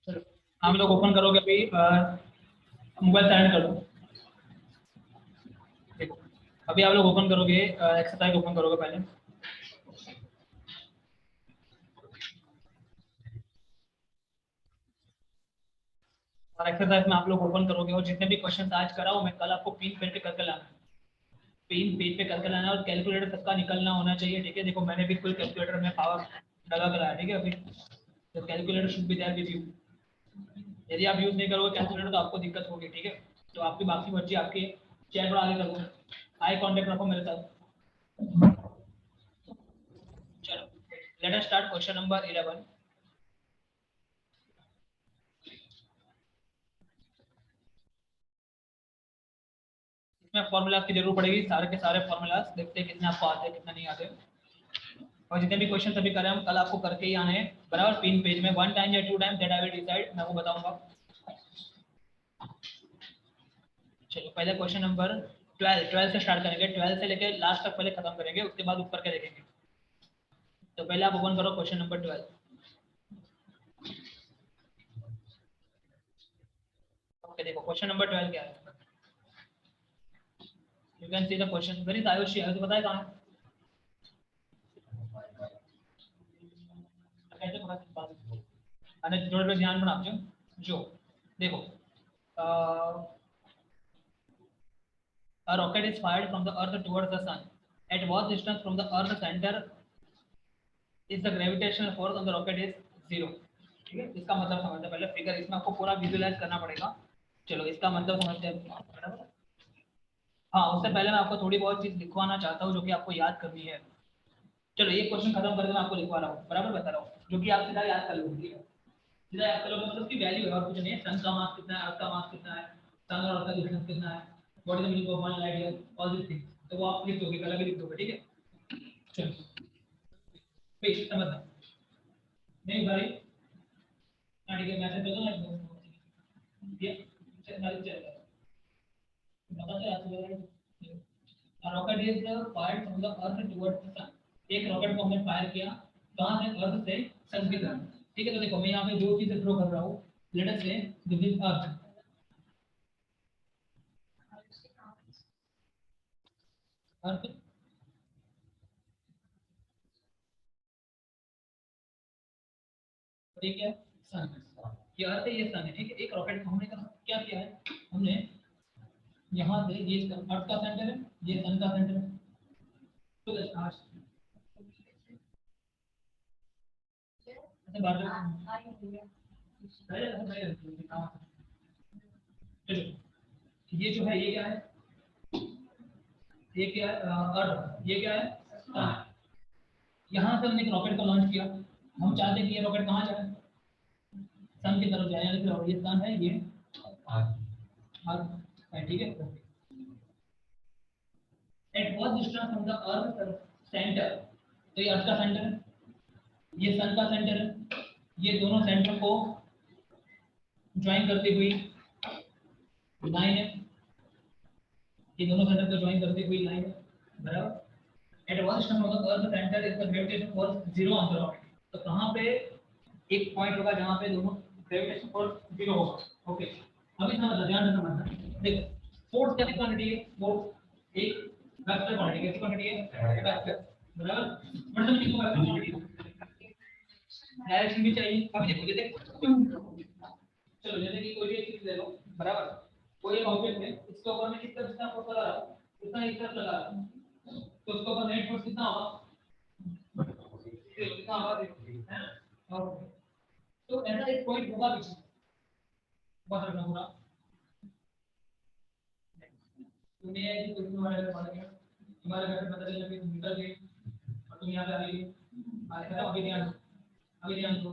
चलो हम लोग ओपन करोगे अभी, मोबाइल साइलेंट कर दो। देखो अभी आप लोग ओपन करोगे, एक्सरसाइज ओपन करोगे पहले। और एक्सरसाइज में आप लोग ओपन करोगे और जितने भी क्वेश्चन आज कराओ मैं, कल आपको पिन पेन पे करके लाना है। पिन पेज पे करके लाना है और कैलकुलेटर सबका निकलना होना चाहिए, ठीक है। देखो मैंने भी फुल कैलकुलेटर में पावर लगा कर आया, ठीक है। अभी तो calculator should be there with you. यदि आप यूज नहीं करोगे कैलकुलेटर तो आपको दिक्कत होगी, ठीक है। तो आपकी बाकी मर्जी, आपके चेयर पर आगे कर दो, आई कांटेक्ट रखो मेरे साथ। चलो let us start question number 11। इसमें फॉर्मूला की जरूरत पड़ेगी, सारे के सारे फॉर्मूलाज देखते हैं कितने आपको आते हैं कितना नहीं आते। और जितने भी क्वेश्चन अभी करें हम, कल आपको करके ही आने हैं बराबर। 3 पेज में 1 टाइम या 2 time, that I will decide, मैं वो बताऊंगा। चलो पहले क्वेश्चन नंबर 12 से स्टार्ट करेंगे। 12 से लेकर लास्ट तक पहले खत्म करेंगे, उसके बाद ऊपर के देखेंगे। तो पहले आप ओपन करो क्वेश्चन नंबर 12। ओके देखो क्वेश्चन नंबर 12 क्या है। You can see the question. Very Ayushi है तो बताए कहाँ है? कैसे पता अने थोड़े पे ध्यान में आपजो। जो देखो, a rocket is fired from the earth towards the sun. At what distance from the earth center is the gravitational force on the rocket is 0। ठीक है, इसका मतलब समझते हैं पहले। फिगर इसमें आपको पूरा विजुअलाइज करना पड़ेगा। चलो इसका मतलब समझते हैं। हाँ उससे पहले मैं आपको थोड़ी बहुत चीज लिखवाना चाहता हूँ जो कि आपको याद करनी है। चलो ये क्वेश्चन खत्म करके मैं आपको लिखवा रहा हूँ, बराबर बता रहा हूँ, जो कि आप सीधा याद कर लोगे, ठीक है। सीधा याद कर लोगे मतलब उसकी वैल्यू है और कुछ नहीं है। सन का मास कितना है, अर्थ का मास कितना है, सन और अर्थ का डिस्टेंस कितना है, what is the meaning of one light year, all this things. तो वो आप लिख दोगे, कल भी लिख दोगे, ठीक है। चलो भाई समझना नहीं भाई। हाँ ठीक है, मैसेज दे दो ना ये चल चल बता दो याद। Rocket is fired from the earth towards the sun. एक रॉकेट को हमने फायर किया कहां से? अर्थ से सन की तरफ, ठीक है। तो देखो मैं यहाँ पे दो चीजें ड्रॉ कर रहा हूँ। लेट अस से दिस इज अर्थ। अर्थ ठीक है, सन। ये अर्थ है, ये सन है, ठीक है। एक रॉकेट को हमने क्या किया है, हमने यहाँ से, ये अर्थ का सेंटर है, ये सन का सेंटर है। तो आज ऐसे बात ये जो है ये क्या है, ये क्या है अर्थ, ये क्या है सन। यहाँ से हमने एक रॉकेट को लॉन्च किया। हम चाहते हैं कि ये रॉकेट कहाँ जाए, सन की तरफ जाए, यानी कि ये सन है, ये अर्थ है, ठीक है। At what distance from the earth centre, तो ये अर्थ का सेंटर है, ये सन का सेंटर है। ये दोनों सेंटर को ज्वाइन करती हुई लाइन है, ये दोनों सेंटर को ज्वाइन करती हुई लाइन है, बराबर। At what distance from the earth centre is the gravitation force 0 on the rocket. तो कहाँ पे एक पॉइंट होगा जहाँ पे दोनों ग्रेविटेशन फोर्स 0 होगा। ओके अभी समझ ध्यान रखना मतलब। देखो फोर्स कैसी क्वांटिटी है, फोर्स एक वेक्टर क्वांटिटी, कैसी क्वांटिटी है, वेक्टर, बराबर। मतलब किसको वेक्टर क्वांटिटी डायरेक्शन भी चाहिए। अभी देखो जैसे चलो जैसे कि कोई भी एक चीज ले लो, बराबर। कोई एक ऑब्जेक्ट है, इसके ऊपर मैं कितना जितना फोर्स लगा रहा हूँ उतना एक तरफ लगा रहा हूँ, तो उसके ऊपर नेट फोर्स कितना होगा, कितना होगा है ना। और तो ऐसा एक पॉइंट होगा पीछे, बहुत रखना पूरा। तुम्हें है कि तुम हमारे घर पढ़ गए, तुम्हारे घर से पता चला कि तुम निकल गए और तुम यहाँ पे आ गए। अभी ध्यान दो, अभी ध्यान दो।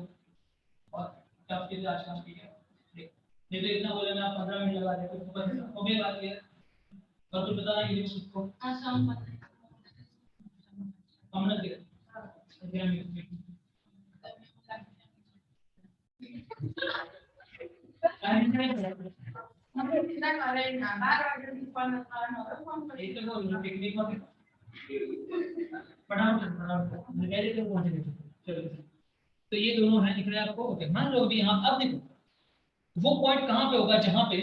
और टफ चीज आज का, ठीक है। नहीं तो इतना बोले मैं आप 15 मिनट लगा देते तो बस हो गई बात ये। और कुछ बताना ये उसको कॉमन दिया तो ये दोनों है दिख रहे हैं आपको। ओके मान लो अभी यहाँ अब देखो वो पॉइंट कहाँ पे होगा जहाँ पे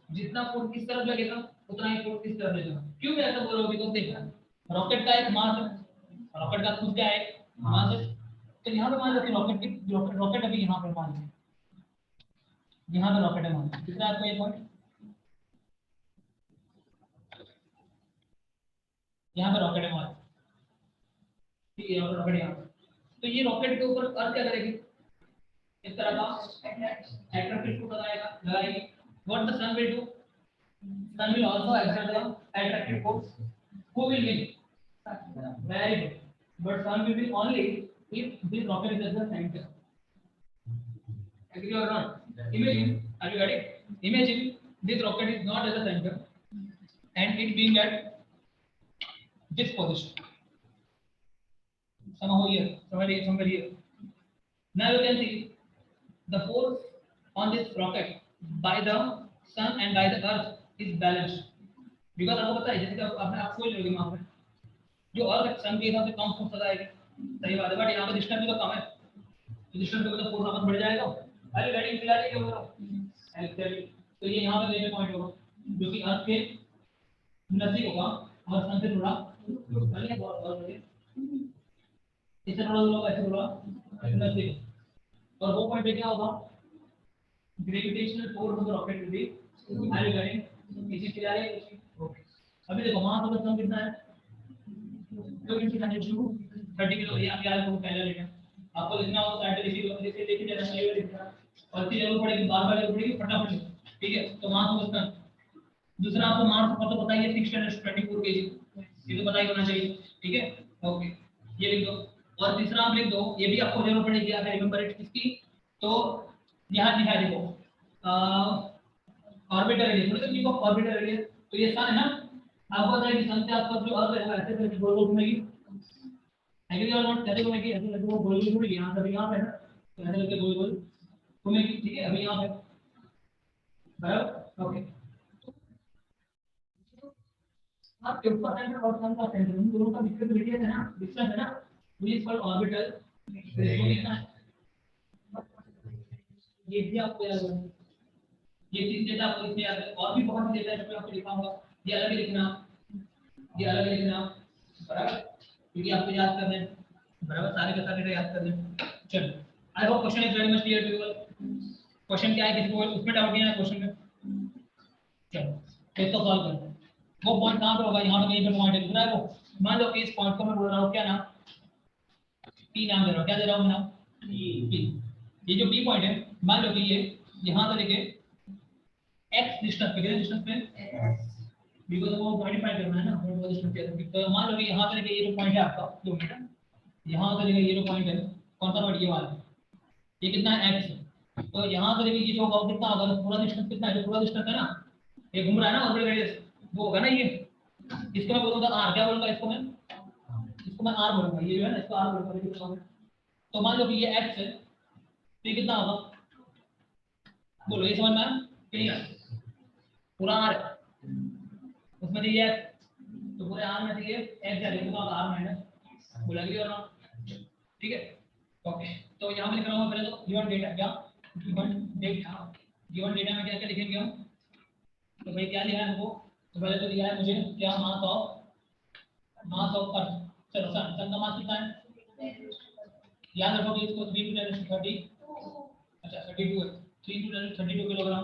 जितना फोर्स किस तरफ लगेगा उतना ही फोर्स किस तरफ लगेगा। क्यों मैं ऐसा बोल रहा हूँ बिकॉज़ देखना रॉकेट का एक मास है, रॉकेट का खुद क्या है मास है। तो यहाँ पे मान लो कि रॉकेट की रॉकेट अभी यहाँ पे मान लो यहाँ पे रॉकेट है मान लो कितना आपको एक पॉइंट यहाँ पे रॉकेट है मान लो, ठीक है रॉकेट यहाँ पे। तो ये रॉकेट के ऊपर अर्थ क्या करेगी इस तरह का attractive force लगाएगी। What the sun will do? Sun will also exert the attractive force. Who will win? Very good. But sun will win only if this rocket is at the center. Agree or not? Imagine, are you ready? Imagine this rocket is not at the center and it being at this position. Somehow here, somewhere here. Now you can see the force on this rocket by the sun and by the earth is balanced. Because आपको पता है जैसे कि आपने आप सोच रहे हो जो अर्थ सन के हिसाब से कम फोर्स लगाएगी सही बात है बट यहाँ पे डिस्टेंस भी तो कम है तो डिस्टेंस पे तो फोर्स आपस बढ़ जाएगा। अरे गाड़ी फिलहाल क्या हो रहा है एक्चुअली तो ये यहाँ पे लेवल पॉइंट होगा जो कि अर्थ के नजदीक होगा और सन से थोड़ा चलिए बहुत इससे थोड़ा दूर होगा ऐसे थोड़ा नजदीक और वो पॉइंट पे क्या होगा gravitational force of the rocket will be are you getting इसी क्लियर है ओके। अभी देखो वहां पर सन कितना है 30 किलो ये आप याद रखो पहले लेके आपको लिखना होगा साइंटिफिक इसी लेके जाना चाहिए लिखना और फिर जरूर पड़ेगी बार-बार जरूर पड़ेगी फटाफट ठीक है। तो मास ऑफ सन दूसरा आपको मास का तो बताइए 624 केजी ये तो पता ही होना चाहिए ठीक है ओके ये लिख दो। और तीसरा आप लिख दो ये भी आपको जरूर पड़ेगी आप रिमेंबर इट इसकी तो यहाँ लिखा है देखो ऑर्बिटर रेडियस थोड़ी सी ऑर्बिटर रेडियस तो ये सन है ना आपको पता है कि सन से आसपास जो अर्थ है ऐसे करके गोल गोल घूमेगी एग्री और नॉट कैसे घूमेगी ऐसे करके वो गोल गोल घूमेगी यहाँ से यहाँ पे है तो ऐसे करके गोल गोल घूमेगी ठीक है। अभी यहाँ पे बराबर ओके आप ऊपर सेंटर और सन का सेंटर इन दोनों का डिस्टेंस रेडियस है ना डिस्टेंस है ना व्हिच इज कॉल्ड ऑर्बिटल कितना है ये भी आपको याद रखना ये तीन डेटा आपको इसमें याद है और भी बहुत डेटा है जो मैं आपको लिखाऊंगा ये अलग लिखना ये अलग लिखना बराबर क्योंकि आपको याद करना है बराबर सारे के सारे डेटा याद करने चलो I hope question is very much clear to you question क्या है किसी को उसमें डाउट नहीं है क्वेश्चन में चलो तो इसको सॉल्व करते हैं। वो पॉइंट कहां पे होगा यहां पे कहीं पे पॉइंट है दूसरा है वो मान लो कि इस पॉइंट को मैं बोल रहा हूं क्या नाम पी नाम दे रहा हूं क्या दे रहा हूं मैं नाम पी ये जो पी पॉइंट है मान लो कि ये यहां से लेके x डिस्टेंस पे कितने डिस्टेंस पे बिकॉज़ वो मॉडिफाई करना है ना वो डिस्टेंस पे तो मान लो कि यहां से लेके ये जो पॉइंट है आपका 2 मीटर यहां से लेके ये जो पॉइंट है कौन सा पॉइंट ये वाला ये कितना है x तो यहां से लेके ये जो होगा कितना होगा तो पूरा डिस्टेंस कितना है जो पूरा डिस्टेंस है ना ये घूम रहा है ना ऑर्बिटल रेडियस वो होगा ना ये इसको मैं बोलूंगा r क्या बोलूंगा इसको मैं r बोलूंगा ये जो है ना इसको r बोलूंगा तो मान लो कि ये x है तो ये कितना होगा बोलो ये समझ में आया क्लियर पूरा r है उसमें दिए तो पूरे r में दिए x जा लिखूंगा r माइनस बोला क्लियर ना ठीक है ओके। तो यहां पे लिख रहा हूं पहले तो गिवन डेटा क्या गिवन डेटा में क्या क्या लिखेंगे हम तो भाई क्या लिखा है हमको तो पहले तो दिया है मुझे क्या मास ऑफ अर्थ चलो सन का मास कितना है याद रखो कि इसको 3 × 10⁻30 अच्छा 32 है 3 × 10⁻32 किलोग्राम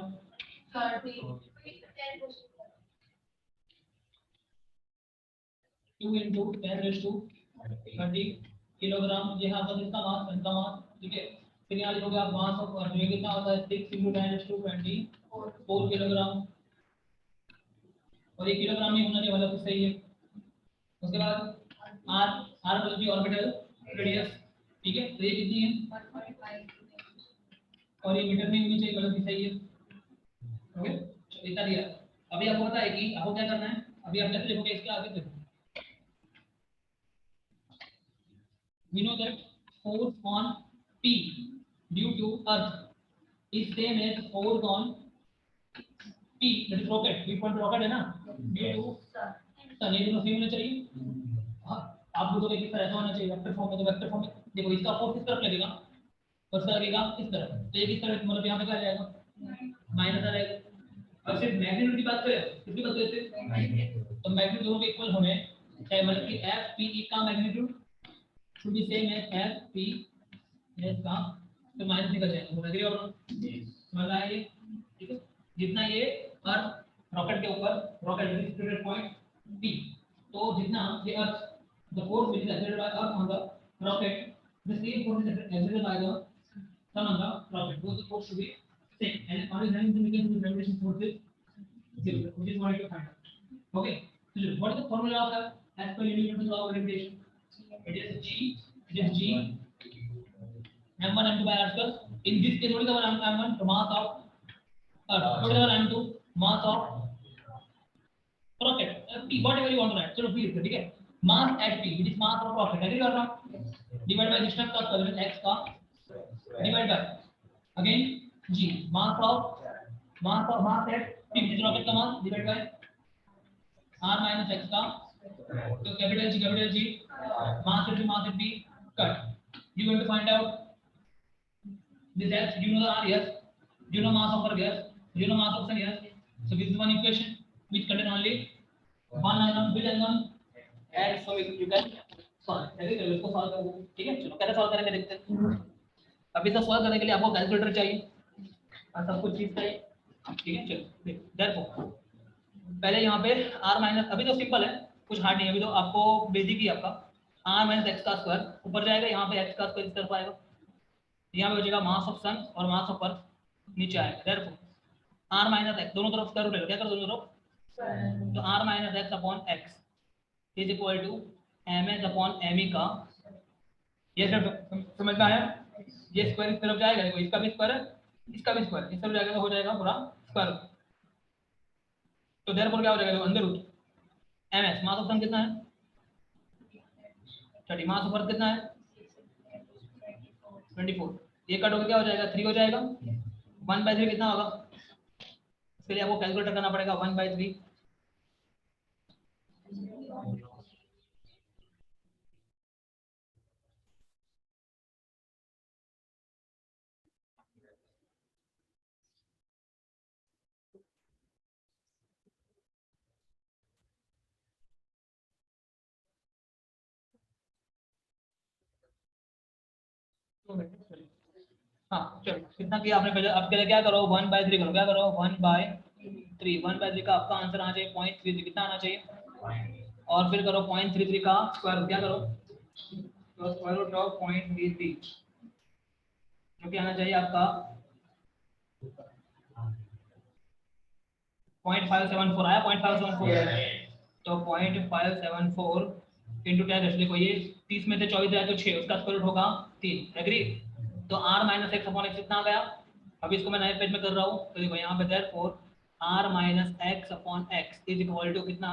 2 × 10⁻30 किलोग्राम ये आपका किसका मास सन का मास ठीक है। फिर यहाँ लिखोगे आप मास ऑफ अर्थ ये कितना होता है 6 × 10⁻24 किलोग्राम और ये किलोग्राम में होना चाहिए वाला तो सही है। उसके बाद आर आर मतलब की ऑर्बिटल रेडियस ठीक है तो ये कितनी है 1.5 और ये मीटर में होनी चाहिए मतलब सही है ओके इतना दिया। अभी आपको पता है कि आपको क्या करना है अभी आप कैसे लिखोगे इसके आगे देखो we know that force on P due to earth is same as force on P that is rocket P point rocket है ना due to sun ये दोनों सेम होना चाहिए। हाँ आप बोलोगे किस तरह ऐसा होना चाहिए वेक्टर फॉर्म में तो वेक्टर फॉर्म में देखो इसका फोर्स किस तरफ लगेगा और इसका लगेगा इस तरफ तो ये किस तरफ मतलब यहाँ पे क्या आ जाएगा माइनस आ जाएगा। अब सिर्फ मैग्नीट्यूड की बात करें, किसकी बात करें, तो मैग्नीट्यूड दोनों के इक्वल होने चाहिए, मतलब कि एफ पी ई का magnitude should be same as F P S का, तो माइनस निकल जाएगा। बोल एग्री और समझ आया ये? ठीक है, जितना ये अर्थ रॉकेट के ऊपर rocket is situated point P, तो जितना ये earth the force which is exerted by earth on the rocket, the same force is exerted by the sun on the rocket, both the force should be same, and on is having the mechanism of gravitation force is zero, which is what you find out. Okay, so what is the formula of that as per Newton's law of gravitation? It is g m1 m2 by r square. In this case, what is the m1, the mass of earth, what is the m2, mass of rocket, p, whatever you want to write, चलो p लिखते, ठीक है, mass at p, it is mass of rocket, agree or not? Divided by distance का square root x का divided by again g, mass at p, which is rocket का mass, divided by r minus x का, तो capital G mass at p cut. You going to find out this x, do you know the r? Yes. Do you know mass of earth? Yes. Do you know mass of sun? Yes. So this is one equation which contain only one unknown, which unknown, and so you can solve. चलिए चलो इसको solve करो, ठीक है, चलो कैसे solve करेंगे देखते हैं। अभी तो सॉल्व करने के लिए आपको कैलकुलेटर चाहिए और सब कुछ चीज चाहिए, ठीक है, चलो देखो पहले यहाँ पे r माइनस, अभी तो सिंपल है, कुछ हार्ड नहीं है, अभी तो आपको बेसिक ही आपका r माइनस एक्स का स्क्वायर ऊपर जाएगा, यहाँ पे x का स्क्वायर इस तरफ आएगा, यहाँ पे बचेगा मास ऑफ सन और मास ऑफ अर्थ नीचे आएगा, देयरफॉर r माइनस एक्स दोनों तरफ स्क्वायर रूट लेगा, क्या करो दोनों तरफ, तो r minus x upon x is equal to M H upon M E का, ये सब समझ में आया? ये स्क्वायर इस तरफ जाएगा, देखो इसका भी स्क्वायर है, इसका भी स्क्वायर इस तरफ जाएगा, तो हो जाएगा पूरा स्क्वायर रूट, तो देयरफॉर क्या हो जाएगा, अंदर root M H, mass of sun कितना है 30, मास ऑफ अर्थ कितना है 24, ये कट होकर क्या हो जाएगा 3 हो जाएगा, 1/3 कितना होगा, इसके लिए आपको कैलकुलेटर करना पड़ेगा, 1/3 हाँ चलो कितना किया आपने पहले, अब पहले क्या करो 1/3 करो, क्या करो 1/3, 1/3 का आपका आंसर आना चाहिए 0.33, कितना आना चाहिए, और फिर करो 0.33 का स्क्वायर रूट, क्या करो तो स्क्वायर रूट ऑफ 0.33 जो कि आना चाहिए आपका 0.574 आया, 0.574 तो 0.574 इंटू 10, देखो ये 30 में से 24 जाए तो 6, उसका स्क्वायर रूट होगा 3, एग्री, तो r minus x upon x कितना आ गया, अभी इसको मैं नए पेज में कर रहा हूँ, तो देखो यहाँ पे therefore r minus x upon x is equal to कितना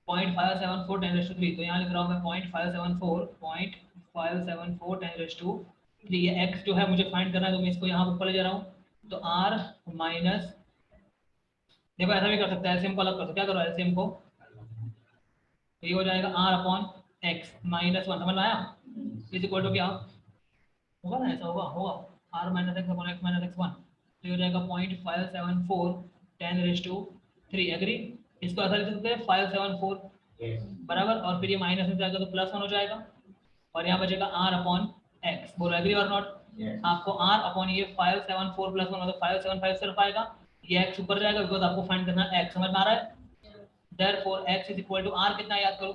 0.574 10⁻3, तो यहाँ लिख रहा हूँ मैं 0.574 10⁻3, ये x जो है मुझे फाइंड करना है, तो मैं इसको यहाँ ऊपर ले जा रहा हूँ, तो r माइनस, देखो ऐसा भी कर सकते हैं, एलसीएम को अलग कर सकते, क्या करो एलसीएम को, तो ये हो जाएगा r अपॉन एक्स माइनस 1, समझ में आया, इज इक्वल टू क्या होगा ना, ऐसा होगा r minus x upon x minus x 1, तो ये हो जाएगा 0.574 10⁻3, एग्री, इसको ऐसा लिख सकते हैं 574 बराबर, और फिर ये माइनस में जाएगा तो +1 हो जाएगा, और यहाँ बचेगा r अपॉन एक्स, बोलो एग्री और नॉट, आपको r अपॉन ये 574 +1 मतलब 575 सिर्फ आएगा, ये x ऊपर जाएगा बिकॉज़ आपको फाइंड करना है x, समझ में आ रहा है, therefore x is equal to r कितना याद करो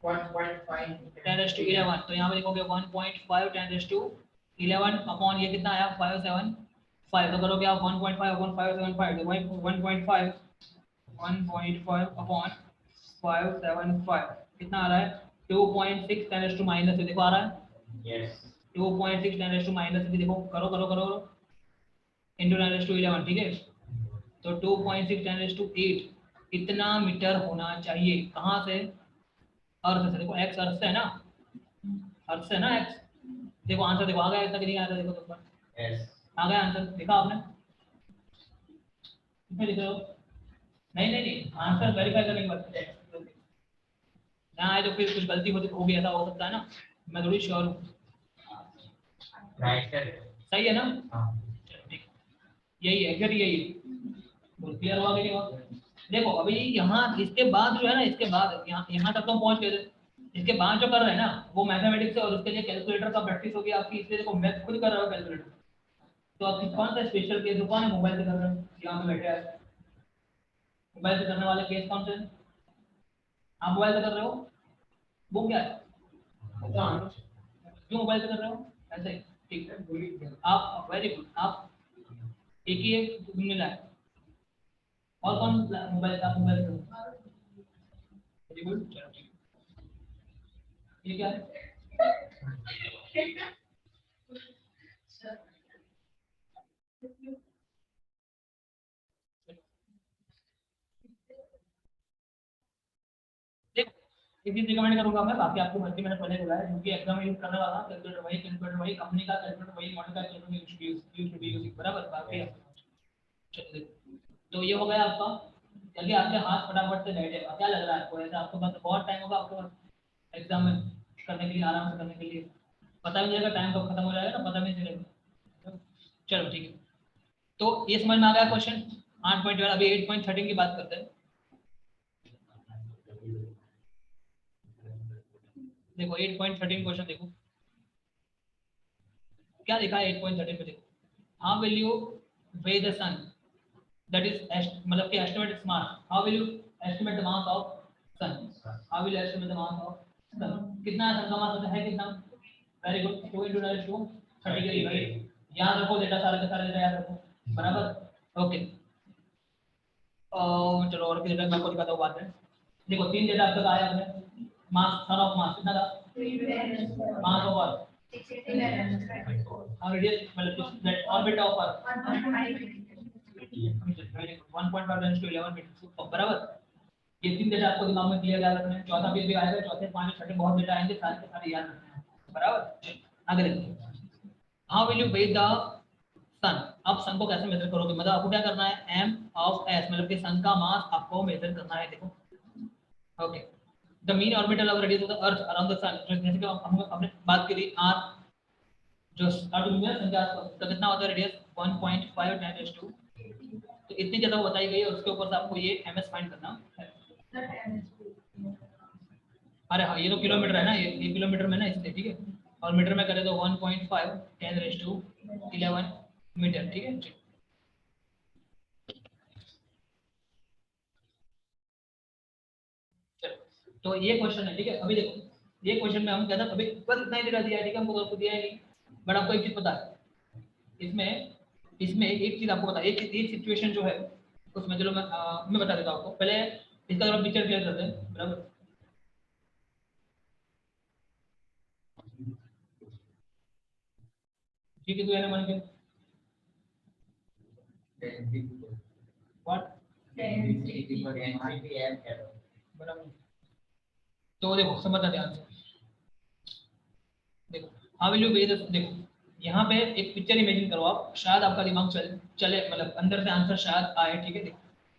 1.5 10⁻11, तो यहाँ पे लिखोगे 1.5 10⁻11 अपॉन ये कितना आया 575, तो करोगे आप 1.5 अपॉन 575, तो 1.5 अपॉन 575 कितना आ रहा है 2.6 10⁻⁻, देखो आ रहा है, 2.6 10⁻⁻, देखो करो इंटू 10⁻11, ठीक है, तो 2.6 10⁸ इतना मीटर होना चाहिए, कहाँ से, अर्थ से, देखो x अर्थ से है ना, अर्थ से है ना x, देखो आंसर देखो आ गया, इतना कि नहीं आया था, देखो तो आ गया आंसर, देखा आपने, कितने लिख रहे हो, नहीं आंसर वेरीफाई करने के बाद ना आए तो फिर कुछ गलती हो गई, ऐसा हो सकता है ना, मैं थोड़ी श्योर हूँ, सही है ना, ठीक। यही है, एग्जैक्ट यही है। क्लियर हुआ कि नहीं हुआ? देखो अभी यहाँ इसके बाद जो है ना, इसके बाद यहाँ तक तो हम पहुंच गए थे। इसके बाद जो कर रहे हैं ना वो मैथमेटिक्स है, और उसके लिए कैलकुलेटर का प्रैक्टिस होगी आपकी, इसलिए देखो मैथ खुद कर रहा हो कैलकुलेटर। तो आपकी कौन सा स्पेशल केस कौन है मोबाइल से कर रहे हैं, यहाँ पे बैठे हैं मोबाइल से करने वाले केस कौन से? आप मोबाइल से कर रहे हो, वो क्या है? क्यों मोबाइल से कर रहे हो? ऐसे ही, ठीक है। आप वेरी गुड, आप एक ही एक मिला है। और कौन मोबाइल, आप मोबाइल से? वेरी गुड, चलो ठीक है। ये क्या है? एक चीज रिकमेंड करूंगा मैं, बाकी आपको मर्जी, मैंने पहले बोला है, क्योंकि एग्जाम में यूज करने वाला कैलकुलेटर वही कंपनी का कैलकुलेटर वही मॉडल का calculator use to be using, बराबर। बाकी चलो देखो, तो ये हो गया आपका। जल्दी आपके हाथ फटाफट से बैठे, क्या लग रहा है आपको? ऐसा आपको पास बहुत टाइम होगा आपके पास एग्जाम में करने के लिए, आराम से करने के लिए। पता भी नहीं चलेगा टाइम कब खत्म हो जाएगा ना, पता भी नहीं चलेगा। चलो ठीक है, तो ये समझ में आ गया क्वेश्चन 8.12। अभी 8.13 की बात करते हैं। देखो 8.13 क्वेश्चन देखो क्या लिखा है 8.13 में। देखो, how will you weigh the sun, that is मतलब कि estimate its mass, how will you estimate the mass of sun, how will you estimate the mass of sun? कितना है सन का मास, होता है कितना? वेरी गुड, 2 × 10⁻², 30 के लिए याद रखो, डेटा सारे के सारे डेटा याद रखो, बराबर। ओके, चलो और फिर मैं आपको दिखाता हूँ बात है। देखो 3 डेटा अब तक आया हमने। मास, सन ऑफ मास कितना था? मास ऑफ अर्थ, और रेडियस मतलब that orbit of earth 1.5 × 11 metre, बराबर। ये 3 डेटा आपको दिमाग में क्लियर याद रखना है। चौथा भी आएगा, चौथे 5 छठे बहुत डेटा आएंगे, सारे के सारे याद रखना है, बराबर। अगले, how will you weigh the sun? आप सन को कैसे मेजर करोगे? मतलब आपको क्या करना है, m ऑफ s मतलब कि सन का मास आपको मेजर करना है। देखो okay, the mean orbital of radius of the earth around the sun, जैसे कि हमने बात करी r जो स्टार्ट हुई है सन के आसपास, तो कितना होता है रेडियस 1.5 10 टू, तो इतनी जगह बताई गई है, और उसके ऊपर से आपको ये ms फाइंड करना है। अरे हाँ, ये तो किलोमीटर है ना, ये किलोमीटर में ना, इसलिए ठीक है। और मीटर में करें तो 1.5 10⁻11 मीटर, ठीक है। चलो, तो ये क्वेश्चन है, ठीक है। अभी देखो ये क्वेश्चन में हम कहते हैं, अभी बस इतना ही डेटा दिया है, ठीक है, हमको तो दिया ही नहीं। बट आपको एक चीज पता है, इसमें इसमें एक चीज आपको पता है, एक सिचुएशन जो है उसमें, चलो मैं बता देता हूँ आपको। पहले इसका थोड़ा पिक्चर क्लियर करते हैं, बराबर। ठीक है, तो यार मान के व्हाट, बराबर। तो देखो समझना ध्यान से, देखो how will you way the, देखो यहाँ पे एक पिक्चर इमेजिन करो आप, शायद आपका दिमाग चले, मतलब अंदर से आंसर शायद आए, ठीक है। देखो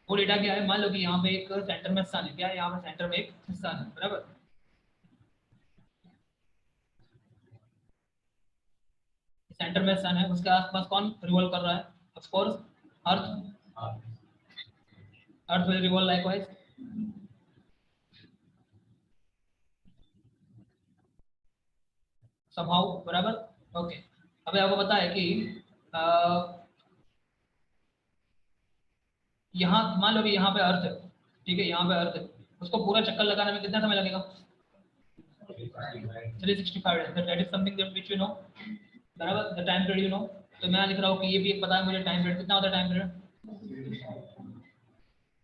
वो डेटा क्या है, मान लो कि यहाँ पे एक सेंटर में सन है, क्या है यहाँ पे सेंटर में एक सन है, बराबर। सेंटर में सन है, उसके आसपास कौन रिवॉल्व कर रहा है? Of course earth, earth will revolve likewise. Somehow, बराबर। ओके, अभी आपको पता है कि यहाँ मान लो कि यहाँ पे अर्थ है, ठीक है, यहाँ पे अर्थ है, उसको पूरा चक्कर लगाने में कितना समय लगेगा? 365 days, that is something that which you know, बराबर, the time period you know. तो मैं लिख रहा हूँ कि ये भी एक पता है मुझे, टाइम पीरियड कितना होता है, time period.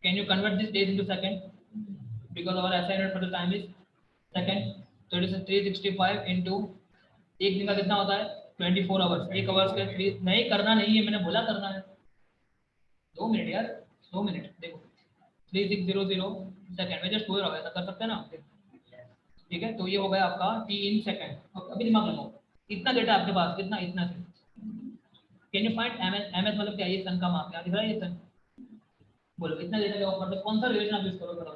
Can you convert this days into second, because our SI unit for the time is second. तो इट इज 365 इनटू, एक दिन का कितना होता है? 24 आवर्स। एक आवर्स के 3 नहीं, करना नहीं है, मैंने बोला करना है। 2 मिनट यार, 2 मिनट। देखो 3600 सेकंड में जस्ट 2 होगा, ऐसा कर सकते हैं ना, ठीक है। तो ये हो गया आपका टी इन सेकंड। अभी दिमाग लगाओ, इतना डेटा आपके पास, कितना, इतना से can you find M S मतलब क्या? ये सन का माप क्या दिख रहा है, ये सन। बोलो इतना डेटा का मतलब कौन सा रिलेशन आप यूज करोगे, बताओ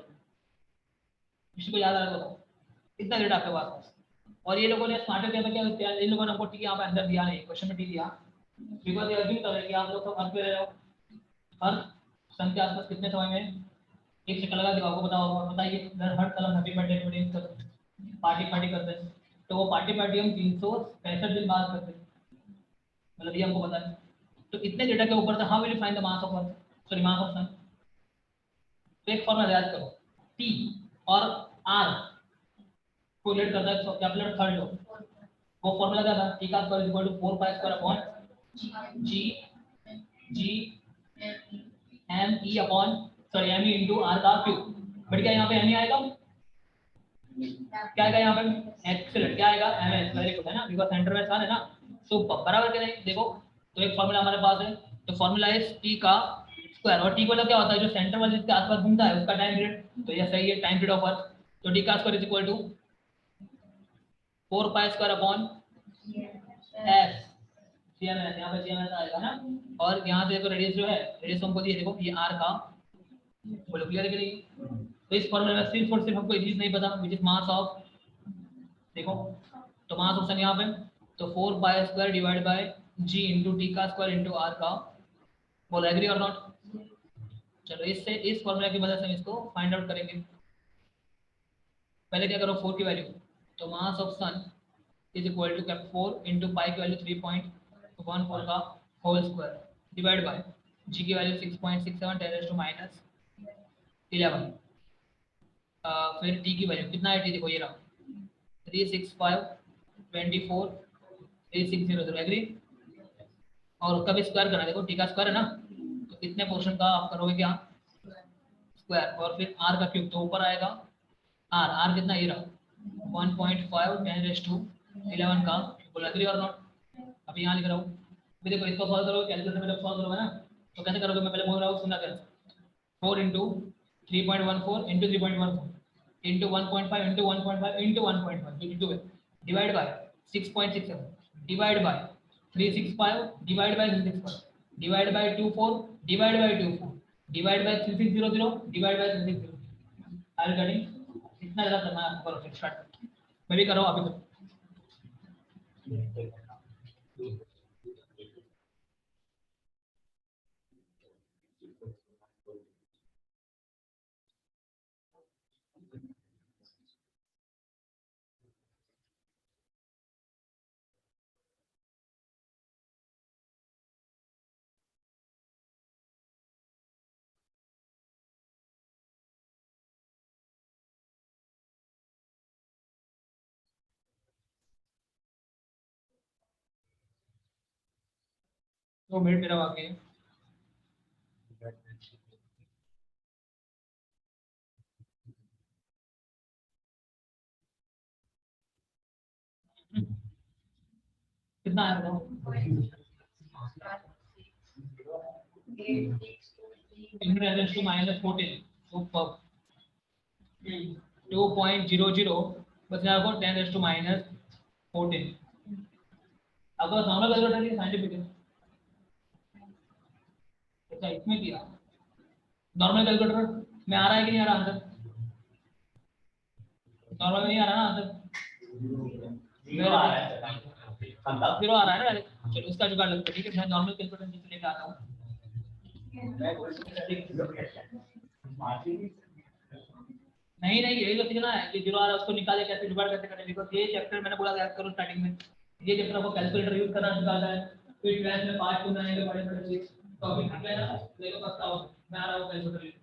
किसी को याद आ रहा है तो बताओ। इतना डेटा आपके पास, और ये लोगों ने स्मार्टर पेपर क्या, इन लोगों ने हमको टी यहाँ पे अंदर दिया नहीं, क्वेश्चन में टी दिया, बिकॉज ये अज्यूम कर रहे हैं कि आप लोग सब अर्थ पे रह रहे हो, अर्थ सन के आसपास कितने समय में एक सेकंड लगा, आपको पता होगा, बताइए हर साल हम हैप्पी बर्थडे टुडे करते हैं, पार्टी पार्टी करते हैं, तो वो पार्टी पार्टी हम 365 दिन बाद करते हैं, मतलब ये हमको पता है। तो इतने डेटा के ऊपर से how will you find the mass of earth, sorry mass of sun. तो एक फॉर्मूला याद करो, टी और आर को रिलेट करता है, तो कैपिटल थर्ड लो, वो फॉर्मूला क्या था, टी का square equal to 4 pi square upon G G M E upon sorry M E into R का क्यूब। बट क्या यहाँ पे एम ई आएगा, क्या आएगा यहाँ पे एक्सीलेंट, क्या आएगा एम एस, वेरी गुड है ना, बिकॉज सेंटर में सन है ना। सो बराबर के नहीं, देखो तो एक फॉर्मूला हमारे पास है, तो फॉर्मूला इज टी का स्क्वायर, और टी को क्या होता है, जो सेंटर वाले जिसके आसपास घूमता है उसका टाइम पीरियड, तो ये सही है, टाइम पीरियड ऑफ अर्थ। तो टी का square is equal to 4 pi square upon S CMS, यहाँ पे सीएमएस आएगा ना, और यहाँ से देखो रेडियस जो है, रेडियस हमको दिए, देखो ये आर का, बोलो क्लियर है कि नहीं। तो इस फॉर्मूले में सिर्फ और सिर्फ हमको एक चीज नहीं पता, विच इज मास ऑफ, देखो तो मास ऑप्शन यहाँ पे, तो 4 pi square divide by G into T का स्क्वायर इंटू आर का, बोलो एग्री और नॉट। चलो इससे इस फॉर्मूला की मदद से हम इसको फाइंड आउट करेंगे। पहले क्या करो 4 की वैल्यू, तो mass of sun is equal to cap 4 into pi की वैल्यू 3.14 का whole square divide by G की वैल्यू 6.67 टेन टू माइनस 11, फिर टी की वैल्यू कितना है, टी देखो ये रहा 365 24 3600, एग्री। और उसका भी स्क्वायर करना, देखो टी का स्क्वायर है ना, तो कितने पोर्शन का आप करोगे क्या स्क्वायर, और फिर आर का क्यूब, तो ऊपर आएगा आर, आर कितना ये रहा 1.5 10 to 11 का, बोल एग्री और नॉट। अभी यहाँ लिख रहा हूँ, अभी देखो इसको सॉल्व करोगे, कैलकुलेटर में जब सॉल्व करोगे ना, तो कैसे करोगे, मैं पहले बोल रहा हूँ सुना कर, 4 into 3.14 into 3.14 into 1.5 into 1.5 into 1.5 divide by 6.67 divide by 365 divide by 365 divide by 24 divide by 24 divide by 3600 divide by 3600, I cutting इतना ज़्यादा करना है आपको, करो स्टार्ट, मैं भी कर रहा हूँ अभी तक। तो मिनट मेरा वाकई है। कितना है बताओ, 10 to minus 14, सुपर 2.00, बस यहाँ को 10 to minus 14, आपको नॉर्मल कैलकुलेटर की साइंटिफिक है, अच्छा इसमें किया नॉर्मल कैलकुलेटर में आ रहा है कि नहीं आ रहा आंसर, नॉर्मल में नहीं आ रहा ना आंसर, जीरो आ रहा है, जीरो आ रहा है ना, चलो उसका जुगाड़ लगता है, ठीक है, मैं नॉर्मल कैलकुलेटर जिससे लेके आता हूँ, नहीं नहीं यही तो सीखना है कि जीरो आ रहा है उसको निकाले कैसे, जुगाड़ कैसे करें, बिकॉज ये चैप्टर मैंने बोला याद करो स्टार्टिंग में, ये चैप्टर आपको कैलकुलेटर यूज करना सिखाता है, फिर 12th में पार्ट टू में बड़े बड़े चीज, तो अभी ठीक है ना, देखो पक्का हो, मैं आ रहा हूँ कैलकुलेटर।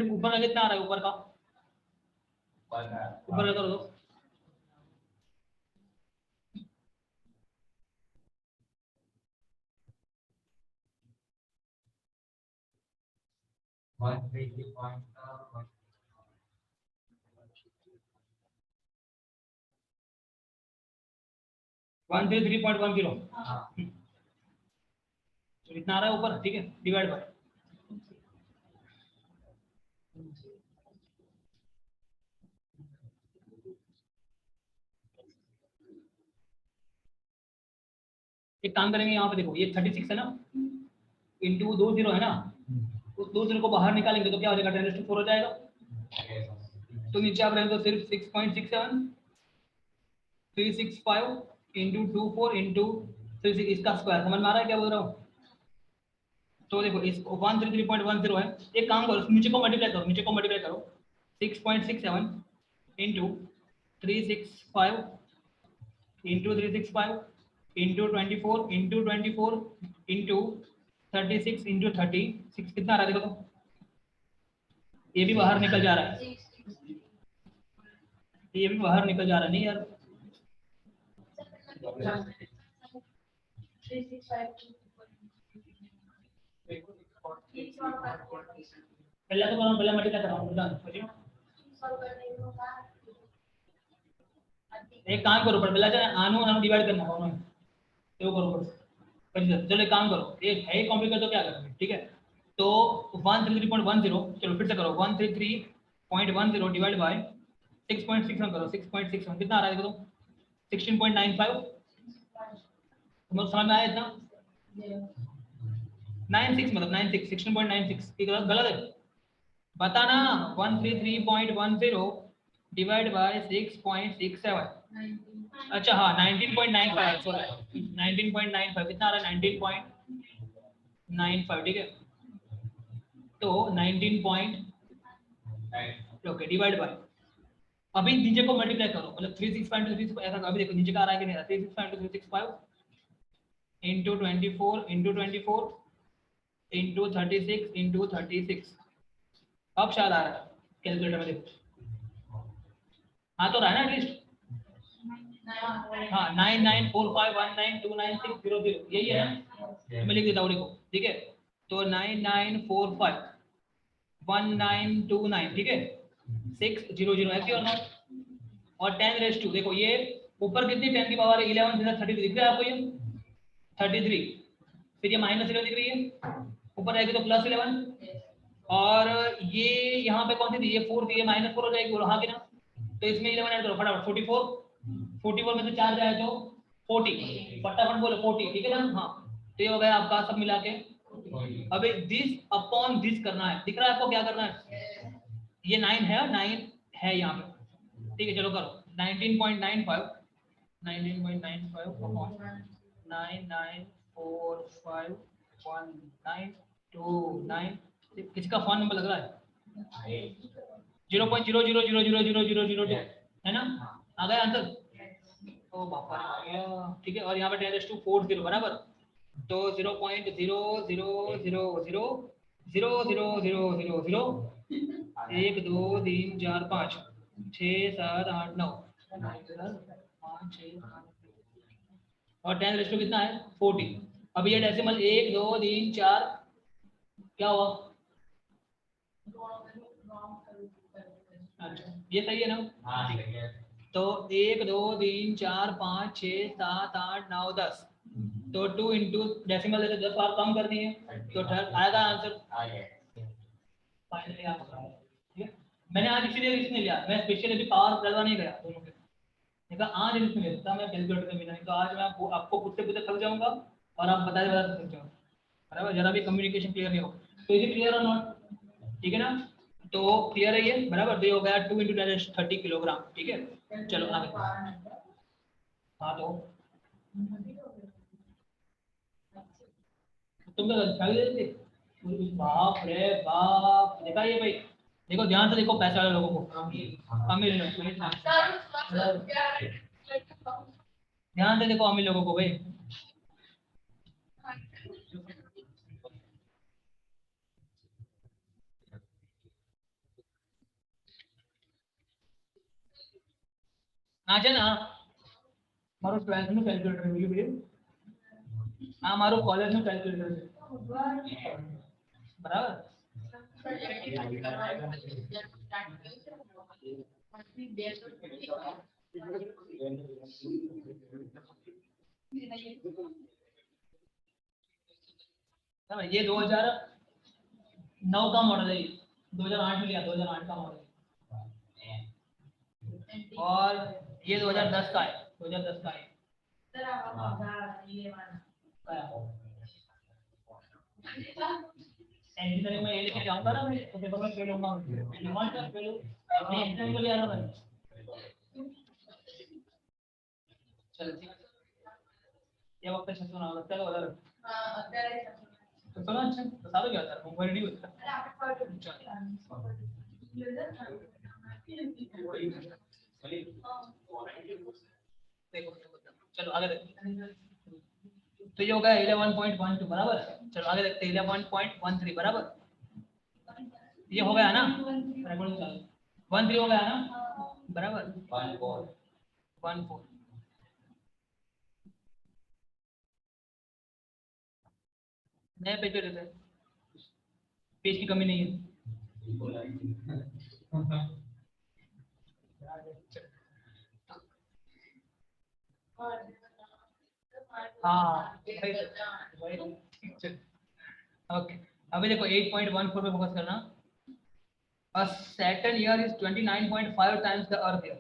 फिर ऊपर का कितना आ रहा है, ऊपर का ऊपर का कर दो 133.10 इतना आ रहा है ऊपर, ठीक है, डिवाइड बाय एक काम करेंगे, यहाँ पे देखो ये 36 है ना, इंटू 2 0 है ना, उस 2 0 को बाहर निकालेंगे तो क्या हो जाएगा, 10⁴ हो जाएगा। तो नीचे आप रहेंगे तो सिर्फ 6.67 365 इंटू 24 इंटू 36 इसका स्क्वायर, समझ में आ रहा है क्या बोल रहा हूँ। तो देखो इस 133.10 है, एक काम करो नीचे को मल्टीप्लाई करो, नीचे को मल्टीप्लाई करो 6.67 into 365 into 365 into 24 into 24 into 36 into 36 कितना आ रहा है देखो, तो ये भी बाहर निकल जा रहा है, ये भी बाहर निकल जा रहा है, नहीं यार पहले तो करो, पहले मल्टीप्लाई कराओ, एक काम करो पर पहले आनो आनो डिवाइड करना होगा तो करो पर चलो एक काम करो, एक है कॉम्प्लिकेट तो क्या करोगे, ठीक है। तो 133.10 चलो फिर से करो 133.10 डिवाइड बाय 6.61 करो 6.61 कितना आ रहा है देखो, 16.95 तुम समझ में आया इतना 96 मतलब 96 16.96 ठीक है, गलत है बताना 133.10 डिवाइड बाय 6.67 अच्छा हाँ 19.95 सॉरी 19.95 कितना आ रहा है 19.95 ठीक है। तो 19 ओके डिवाइड बाय अभी नीचे को मल्टीप्लाई करो मतलब 365 ऐसा अभी देखो नीचे का आ रहा है कि नहीं 365 इंटू 24 इंटू 24 इंटू 36 इंटू 36 अब शायद आ रहा है कैलकुलेटर में देखो, हाँ तो रहा है ना एटलीस्ट हाँ 9945192960 यही है ना, मैं लिख देता हूँ देखो ठीक है। तो 99451929 ठीक है 600 है क्यों नॉट और 10⁻², देखो ये ऊपर कितनी 10 की पावर 11 33 दिख रहा है आपको, ये 33 फिर ये -11 दिख रही है, ऊपर रहेगी तो +11 और ये यहाँ पे कौन सी थी, ये 4 थी, ये -4 हो जाएगी, हाँ कि ना। तो इसमें 11 ऐड करो फटाफट 44 में से 4 जाए तो 40 फटाफट बोलो 40 ठीक है ना। हाँ तो ये हो गया आपका सब मिला के। अबे दिस अपॉन दिस करना है, दिख रहा है आपको क्या करना है, ये 9 है 9 है यहाँ पे ठीक है, चलो करो 19.95 अपॉन 99451929 किसका फोन नंबर लग रहा है 0.00000002 है ना, आ गया आंसर। ओ बापा आ गया ठीक है, और यहाँ पे 10⁻⁴ बराबर, तो 0.00000000 1 2 3 4 5 6 7 8 9 5 6 और 10⁻⁴ कितना है 40। अब ये डेसिमल 1 2 3 4 क्या हुआ, अच्छा ये सही है ना, तो 1 2 3 4 5 6 7 8 9 10 तो 2 इंटू डेसिमल है तो 10 बार कम करनी है तो आएगा आंसर फाइनली आंसर आया ठीक है। मैंने आज इसीलिए रिस्क नहीं लिया, मैं स्पेशली अभी पावर डलवा नहीं गया दोनों के, देखा आज रिस्क नहीं लेता मैं कैलकुलेटर में, नहीं तो आज मैं आपको पूछते पूछते थक जाऊंगा और आप बताते थक जाओगे, बराबर जरा भी कम्युनिकेशन क्लियर नहीं हो। तो इज इट क्लियर और नॉट, ठीक है ना, तो क्लियर है ये बराबर, तो ये हो गया 2 इंटू 10⁻30 किलोग्राम ठीक है। चलो आगे, हाँ तो तुम तो खाई देते बाप रे बाप, देखा ये भाई, देखो ध्यान से देखो पैसे वाले लोगों को, अमीर लोग ध्यान से देखो अमीर लोगों को भाई, આ છે ને મારું 12th નું કેલ્ક્યુલેટર વિલ બી આ મારું કોલેજ નું કેલ્ક્યુલેટર છે બરાબર ये 2009 का मॉडल है 2008 में लिया 2008 का मॉडल और ये 2010 का है 2010 का है इंजीनियरिंग में ये लेके जाऊंगा ना मैं तो पेपर में फेल होऊंगा डिमांड कर फेल अपनी इंजीनियरिंग के लिए आ रहा मैं चलो ठीक ये वक्त से सुना लगता है वाला तो सुना अच्छा बता दो क्या था मोबाइल नहीं होता देखो चलो आगे देखते तो ये होगा 11.12 बराबर चलो आगे देखते हैं 11.13 बराबर ये हो गया ना 13 हो गया ना बराबर 14 नए पेज पे देते हैं पेज की कमी नहीं है हाँ ओके अभी देखो 8.14 पे फोकस करना A Saturn year is 29.5 times the Earth year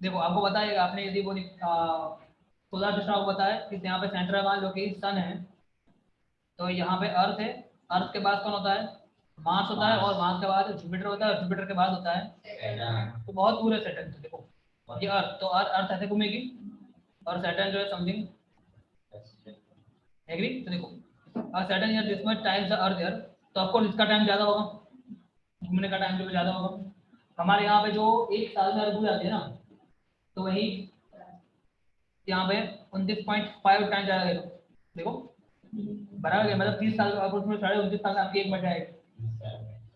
देखो आपको बताएगा आपने यदि वो सोलर सिस्टम आपको बताया कि यहाँ पे सेंटर मान लो कि सन है तो यहाँ पे अर्थ है अर्थ के बाद कौन होता है मार्स होता है और मार्स के बाद जुपिटर होता है और जुपिटर के बाद होता है तो बहुत दूर है सैटर्न से देखो ये अर्थ तो अर्थ ऐसे घूमेगी और सैटर्न जो है समथिंग एग्री तो देखो Saturn year this much times the earth year तो आपको इसका टाइम ज़्यादा होगा घूमने का टाइम जो ज़्यादा होगा हमारे यहाँ पे जो एक साल में अर्थ घूम जाती है ना तो वही यहाँ पे 29.5 टाइम ज़्यादा देखो बराबर है मतलब 30 साल का उसमें 29.5 साल आपकी एक बचा है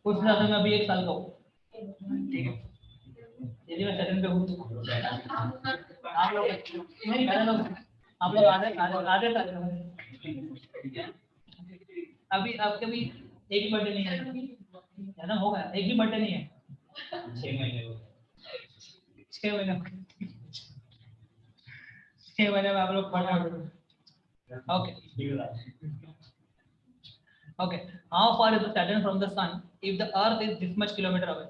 उस हिसाब से मैं अभी एक साल का हूँ ठीक है यदि मैं सेकंड पे हूँ आप लोग आधे साल अभी आपके भी एक ही बर्थडे नहीं है ना होगा एक ही बर्थडे नहीं है 6 महीने में आप लोग पढ़ा okay how far is the Saturn from the sun if the earth is this much kilometer away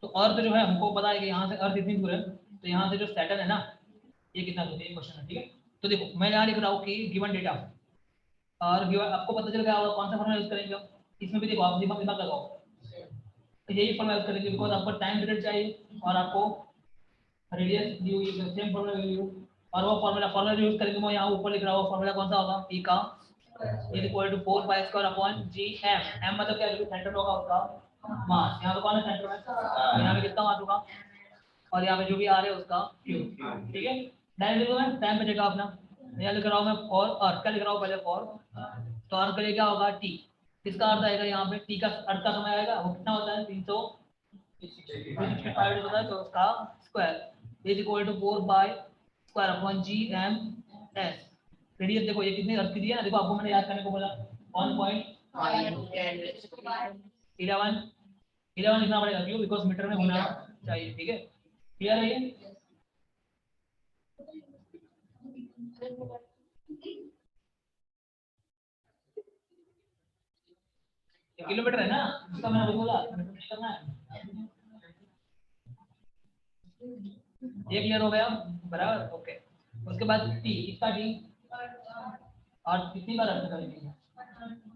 तो अर्थ जो है हमको पता है कि यहाँ से अर्थ इतनी दूर है तो यहाँ से जो सैटर्न है ना ये कितना दूर है ये क्वेश्चन है ठीक है तो देखो मैं यहाँ लिख रहा हूँ कि गिवन डेटा और गिवन आपको पता चल गया होगा कौन सा फॉर्मूला यूज करेंगे इसमें भी देखो आप दिमाग लगाओ तो यही फॉर्मूला यूज करेंगे बिकॉज आपको टाइम पीरियड चाहिए और आपको रेडियस दी हुई है सेम फॉर्मूला यूज और वो फॉर्मूला यूज करेंगे मैं यहाँ ऊपर लिख रहा हूँ फॉर्मूला कौन सा होगा ई का is equal to 4 pi square upon G M M मतलब क्या सेंटर होगा उसका मास यहाँ पे कौन है सेंटर में यहाँ पे कितना मास होगा और यहाँ पे जो भी आ रहा है उसका क्यू ठीक है डायरेक्ट लिखो मैं टाइम पे देखा अपना यहाँ लिख रहा हूँ मैं फॉर अर्थ का लिख रहा हूँ पहले फॉर तो अर्थ के लिए क्या होगा टी इसका अर्थ आएगा यहाँ पे टी का अर्थ का समय आएगा वो कितना होता है 365 होता है तो उसका square is equal to 4 pi square upon G M S radius देखो ये कितनी अर्थ की दी है ना देखो आपको मैंने याद करने को बोला 1.11 लिखना पड़ेगा क्यों बिकॉज मीटर में होना चाहिए ठीक है क्लियर है ये किलोमीटर है ना इसका मैंने बोला करना है ये क्लियर हो गया बराबर ओके उसके बाद टी इसका टी और कितनी बार अर्थ करेंगे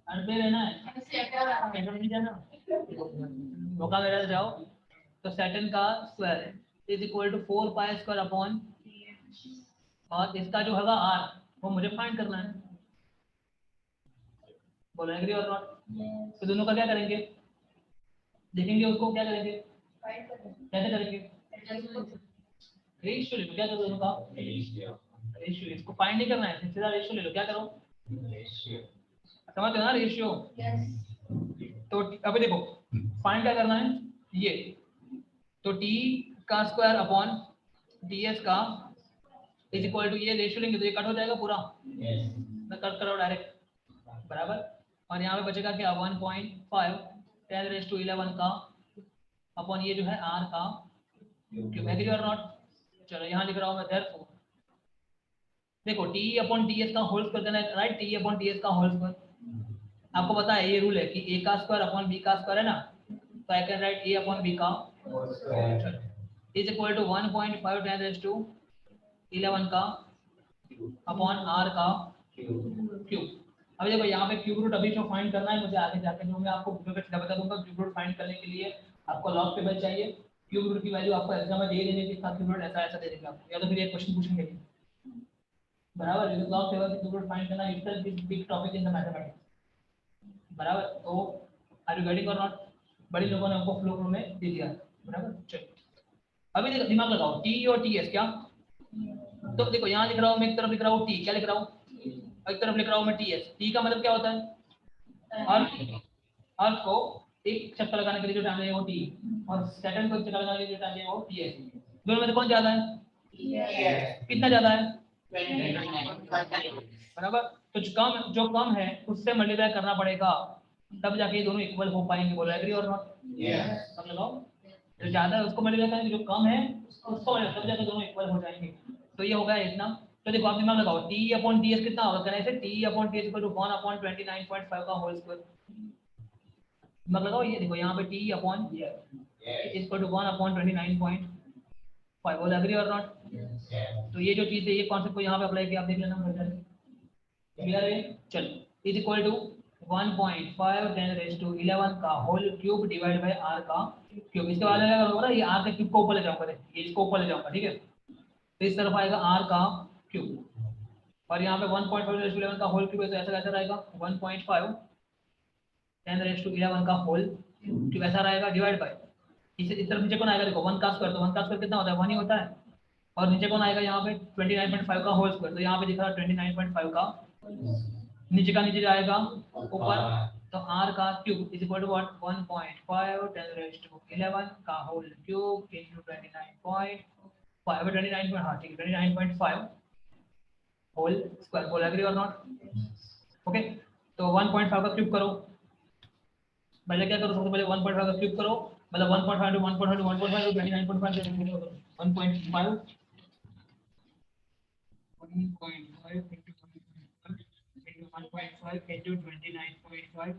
अर्थ पे रहना है सेंटर नहीं जाना मौका मेरा जाओ तो सैटर्न का square is equal to 4 pi square upon और इसका जो होगा आर वो मुझे फाइंड करना है बोलो एग्री और नॉट तो दोनों का क्या करेंगे देखेंगे उसको क्या करेंगे कैसे करेंगे रेशियो ले लो क्या करो दोनों का रेशियो इसको फाइंड नहीं करना है सीधा रेशियो ले लो क्या करो समझते हो ना रेशियो तो अभी देखो फाइंड क्या करना है ये तो टी का स्क्वायर अपॉन ds का इज इक्वल टू, ये रेशियो लेंगे तो ये कट हो जाएगा पूरा, मैं कट करो डायरेक्ट बराबर, और यहाँ पे बचेगा क्या 1.5 10⁻11 का अपॉन ये जो है r का क्यूब, एग्री और नॉट। चलो यहाँ लिख रहा हूँ मैं देयरफॉर, देखो t अपॉन ds का होल स्क्वायर देना है, राइट, t अपॉन ds का होल स्क्वायर, आपको पता है ये रूल है कि a का स्क्वायर अपॉन b का स्क्वायर है ना, तो I can write a upon b का इज इक्वल टू 1.5 10⁻11 का अपॉन r का क्यूब। अभी देखो यहाँ पे क्यूब रूट अभी जो फाइंड करना है मुझे, आगे जाकर जो मैं आपको वीडियो पे बता दूंगा, क्यूब रूट फाइंड करने के लिए आपको लॉग टेबल चाहिए, क्यूब रूट की वैल्यू आपको एग्जाम में दे देने के साथ क्यूब रूट ऐसा ऐसा दे देंगे आपको, या तो फिर एक क्वेश्चन पूछेंगे बराबर, लॉग टेबल से क्यूब रूट फाइंड करना itself is big topic in the mathematics बराबर। तो आर यू गेटिंग और नॉट, बड़े लोगों ने हमको फ्लो में दे दिया बराबर। चलिए अभी देखो दिमाग लगाओ, टी और टी एस क्या, तो देखो यहाँ लिख रहा हूँ मैं, एक तरफ लिख रहा हूँ टी, क्या लिख रहा हूँ, एक तरफ लिख रहा हूँ मैं टी एस, टी का मतलब क्या होता है अर्थ को एक चक्कर लगाने के लिए जो टाइम लगेगा वो टी, और सेकंड को एक चक्कर लगाने के लिए जो टाइम लगेगा वो टी एस, दोनों में से कौन ज्यादा है, कितना ज्यादा है बराबर। तो जो कम है उससे मल्टीप्लाई करना पड़ेगा, तब जाके ये दोनों इक्वल हो पाएंगे, बोलो एग्री और नॉट, समझ लो, जो ज्यादा है उसको मल्टीप्लाई करेंगे, जो कम है उसको तब जाके दोनों इक्वल हो जाएंगे। तो ये होगा इतना। तो देखो आप दिमाग लगाओ, टी अपॉन डी एस कितना होगा, कहना है T upon D S equal to 1/29.5 का होल स्क्वायर, दिमाग लगाओ, ये देखो यहाँ पे टी अपॉन इक्वल टू 1/29.5, बोलो एग्री और नॉट। तो ये जो चीज है ये कॉन्सेप्ट को यहाँ पे अप्लाई किया, आप देख लेना क्लियर है। चलो इज इक्वल टू 1.5 10⁻11 का whole cube divide by r का क्यूब, इसके बाद अगर होगा ना ये r के क्यूब को ऊपर ले जाऊंगा, ये इसको ऊपर ले जाऊंगा, ठीक है, तो इस तरफ आएगा r का क्यूब, और यहाँ पे 1.5 10⁻11 का होल क्यूब है, तो ऐसा कैसा रहेगा 1.5 10⁻11 का होल क्यूब ऐसा रहेगा, डिवाइड बाय इस तरफ नीचे कौन आएगा, देखो 1 का स्क्वायर, तो 1 का स्क्वायर कितना होता है 1 ही होता है, और नीचे कौन आएगा यहाँ पे 29.5 का होल स्क्वायर, तो यहाँ पे दिख रहा है 29.5 का, नीचे का नीचे जाएगा ऊपर, तो r का cube is equal to what 1.5 10⁻11 का होल क्यूब इनटू 29.5 29, हाँ ठीक है 29.5 होल स्क्वायर, बोल एग्री और नॉट। ओके तो 1.5 का क्यूब करो, पहले क्या करो, सबसे पहले 1.5 का क्यूब करो, मतलब 1.5 to 1.5 to 1.5 to 29.5 1.5 into 1.5 into 29.5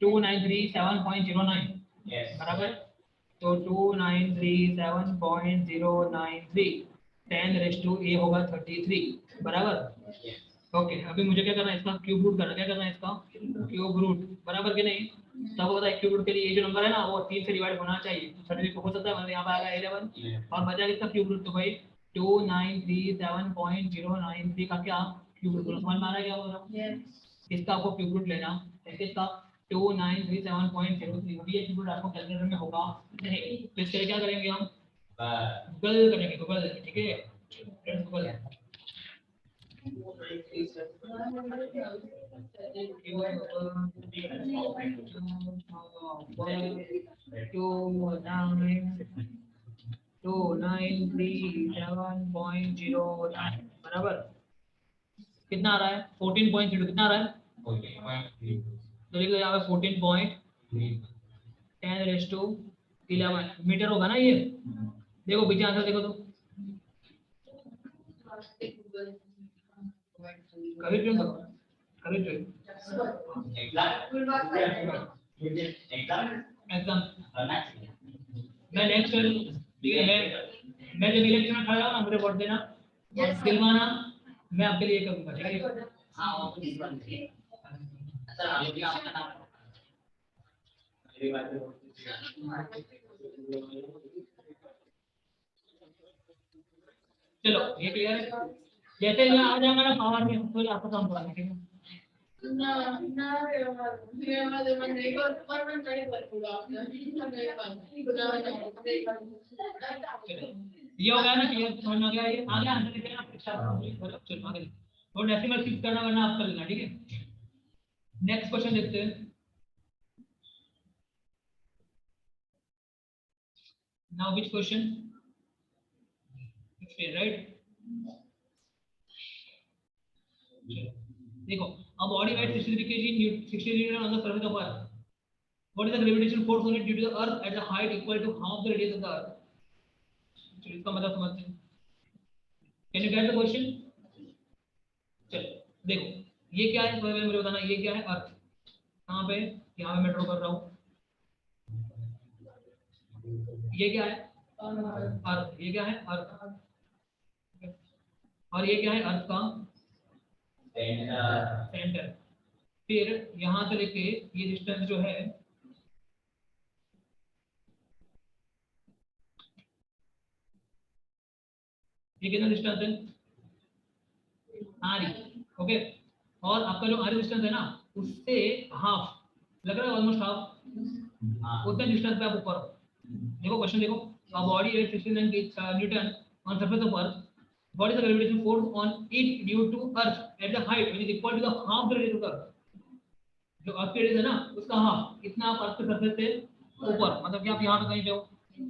293.7.09 बराबर, तो 293.7.093 10⁻a होगा 33 बराबर। ओके अभी मुझे क्या करना है, इसका क्यूब रूट करना, क्या करना है इसका क्यूब रूट बराबर कि नहीं, तब होता है क्यूब रूट के लिए ये जो नंबर है ना वो 3 से डिवाइड होना चाहिए, तो 33 हो सकता है, मतलब यहाँ पे आएगा 11 और बचा किसका क्यूब रूट, तो भाई 293.7.093 का क्या क्यूब रूट, समझ में आ रहा है क्या बोल रहा हूँ, इसका आपको क्यूब रूट लेना है, इसका 293.7.03, अभी ये क्यूब रूट आपको कैलकुलेटर में होगा नहीं, तो इसके लिए क्या करेंगे हम गूगल करेंगे, गूगल, ठीक है गूगल बराबर, कितना आ रहा है 14.32, कितना आ रहा है तो लिख लो यहाँ पे 14.10⁻11 मीटर होगा ना ये, देखो पीछे आंसर देखो तो कभी ट्रेन करो, कभी ट्रेन एग्जाम मैं नेक्स्ट ठीक है, मैं जब इलेक्शन में खड़ा हूँ ना मुझे वोट देना और दिलवाना, मैं आपके लिए करूँगा, ठीक है। चलो ये क्लियर है, जैसे मैं आ जाऊंगा ना पावर में तो आपको काम कराना, ठीक है ये हो गया ना क्लियर, समझ में आ गया, ये आगे आंसर लिखना आप चलो आगे और डेसिमल फिक्स करना वरना आप कर लेना, ठीक है। नेक्स्ट क्वेश्चन देखते हैं, नाउ विच क्वेश्चन, 16 राइट। देखो a body weight 63 kg 60 Newton on the surface of earth, what is the gravitational force on it due to the earth at the height equal to half the radius of the earth? चलो इसका मतलब समझते हैं, can you get the question. चलो देखो ये क्या है, पहले मुझे बताना ये क्या है, अर्थ कहाँ पे, यहाँ पे मैं ड्रॉ कर रहा हूँ, ये क्या है अर्थ, ये क्या है अर्थ, और ये क्या है अर्थ का सेंटर। फिर यहाँ से लेके ये डिस्टेंस जो है ये कितना डिस्टेंस है आर, ओके। और आपका जो आर डिस्टेंस है ना उससे हाफ लग रहा है, ऑलमोस्ट हाफ, उतने डिस्टेंस पे आप ऊपर हो। देखो क्वेश्चन देखो, a body at 69 Newton on surface of earth, what is the gravitational force on it due to earth at the height which is equal to the half the radius of the earth? जो अर्थ के radius है ना उसका half, इतना आप अर्थ के surface से ऊपर, मतलब कि आप यहाँ पे कहीं पे हो,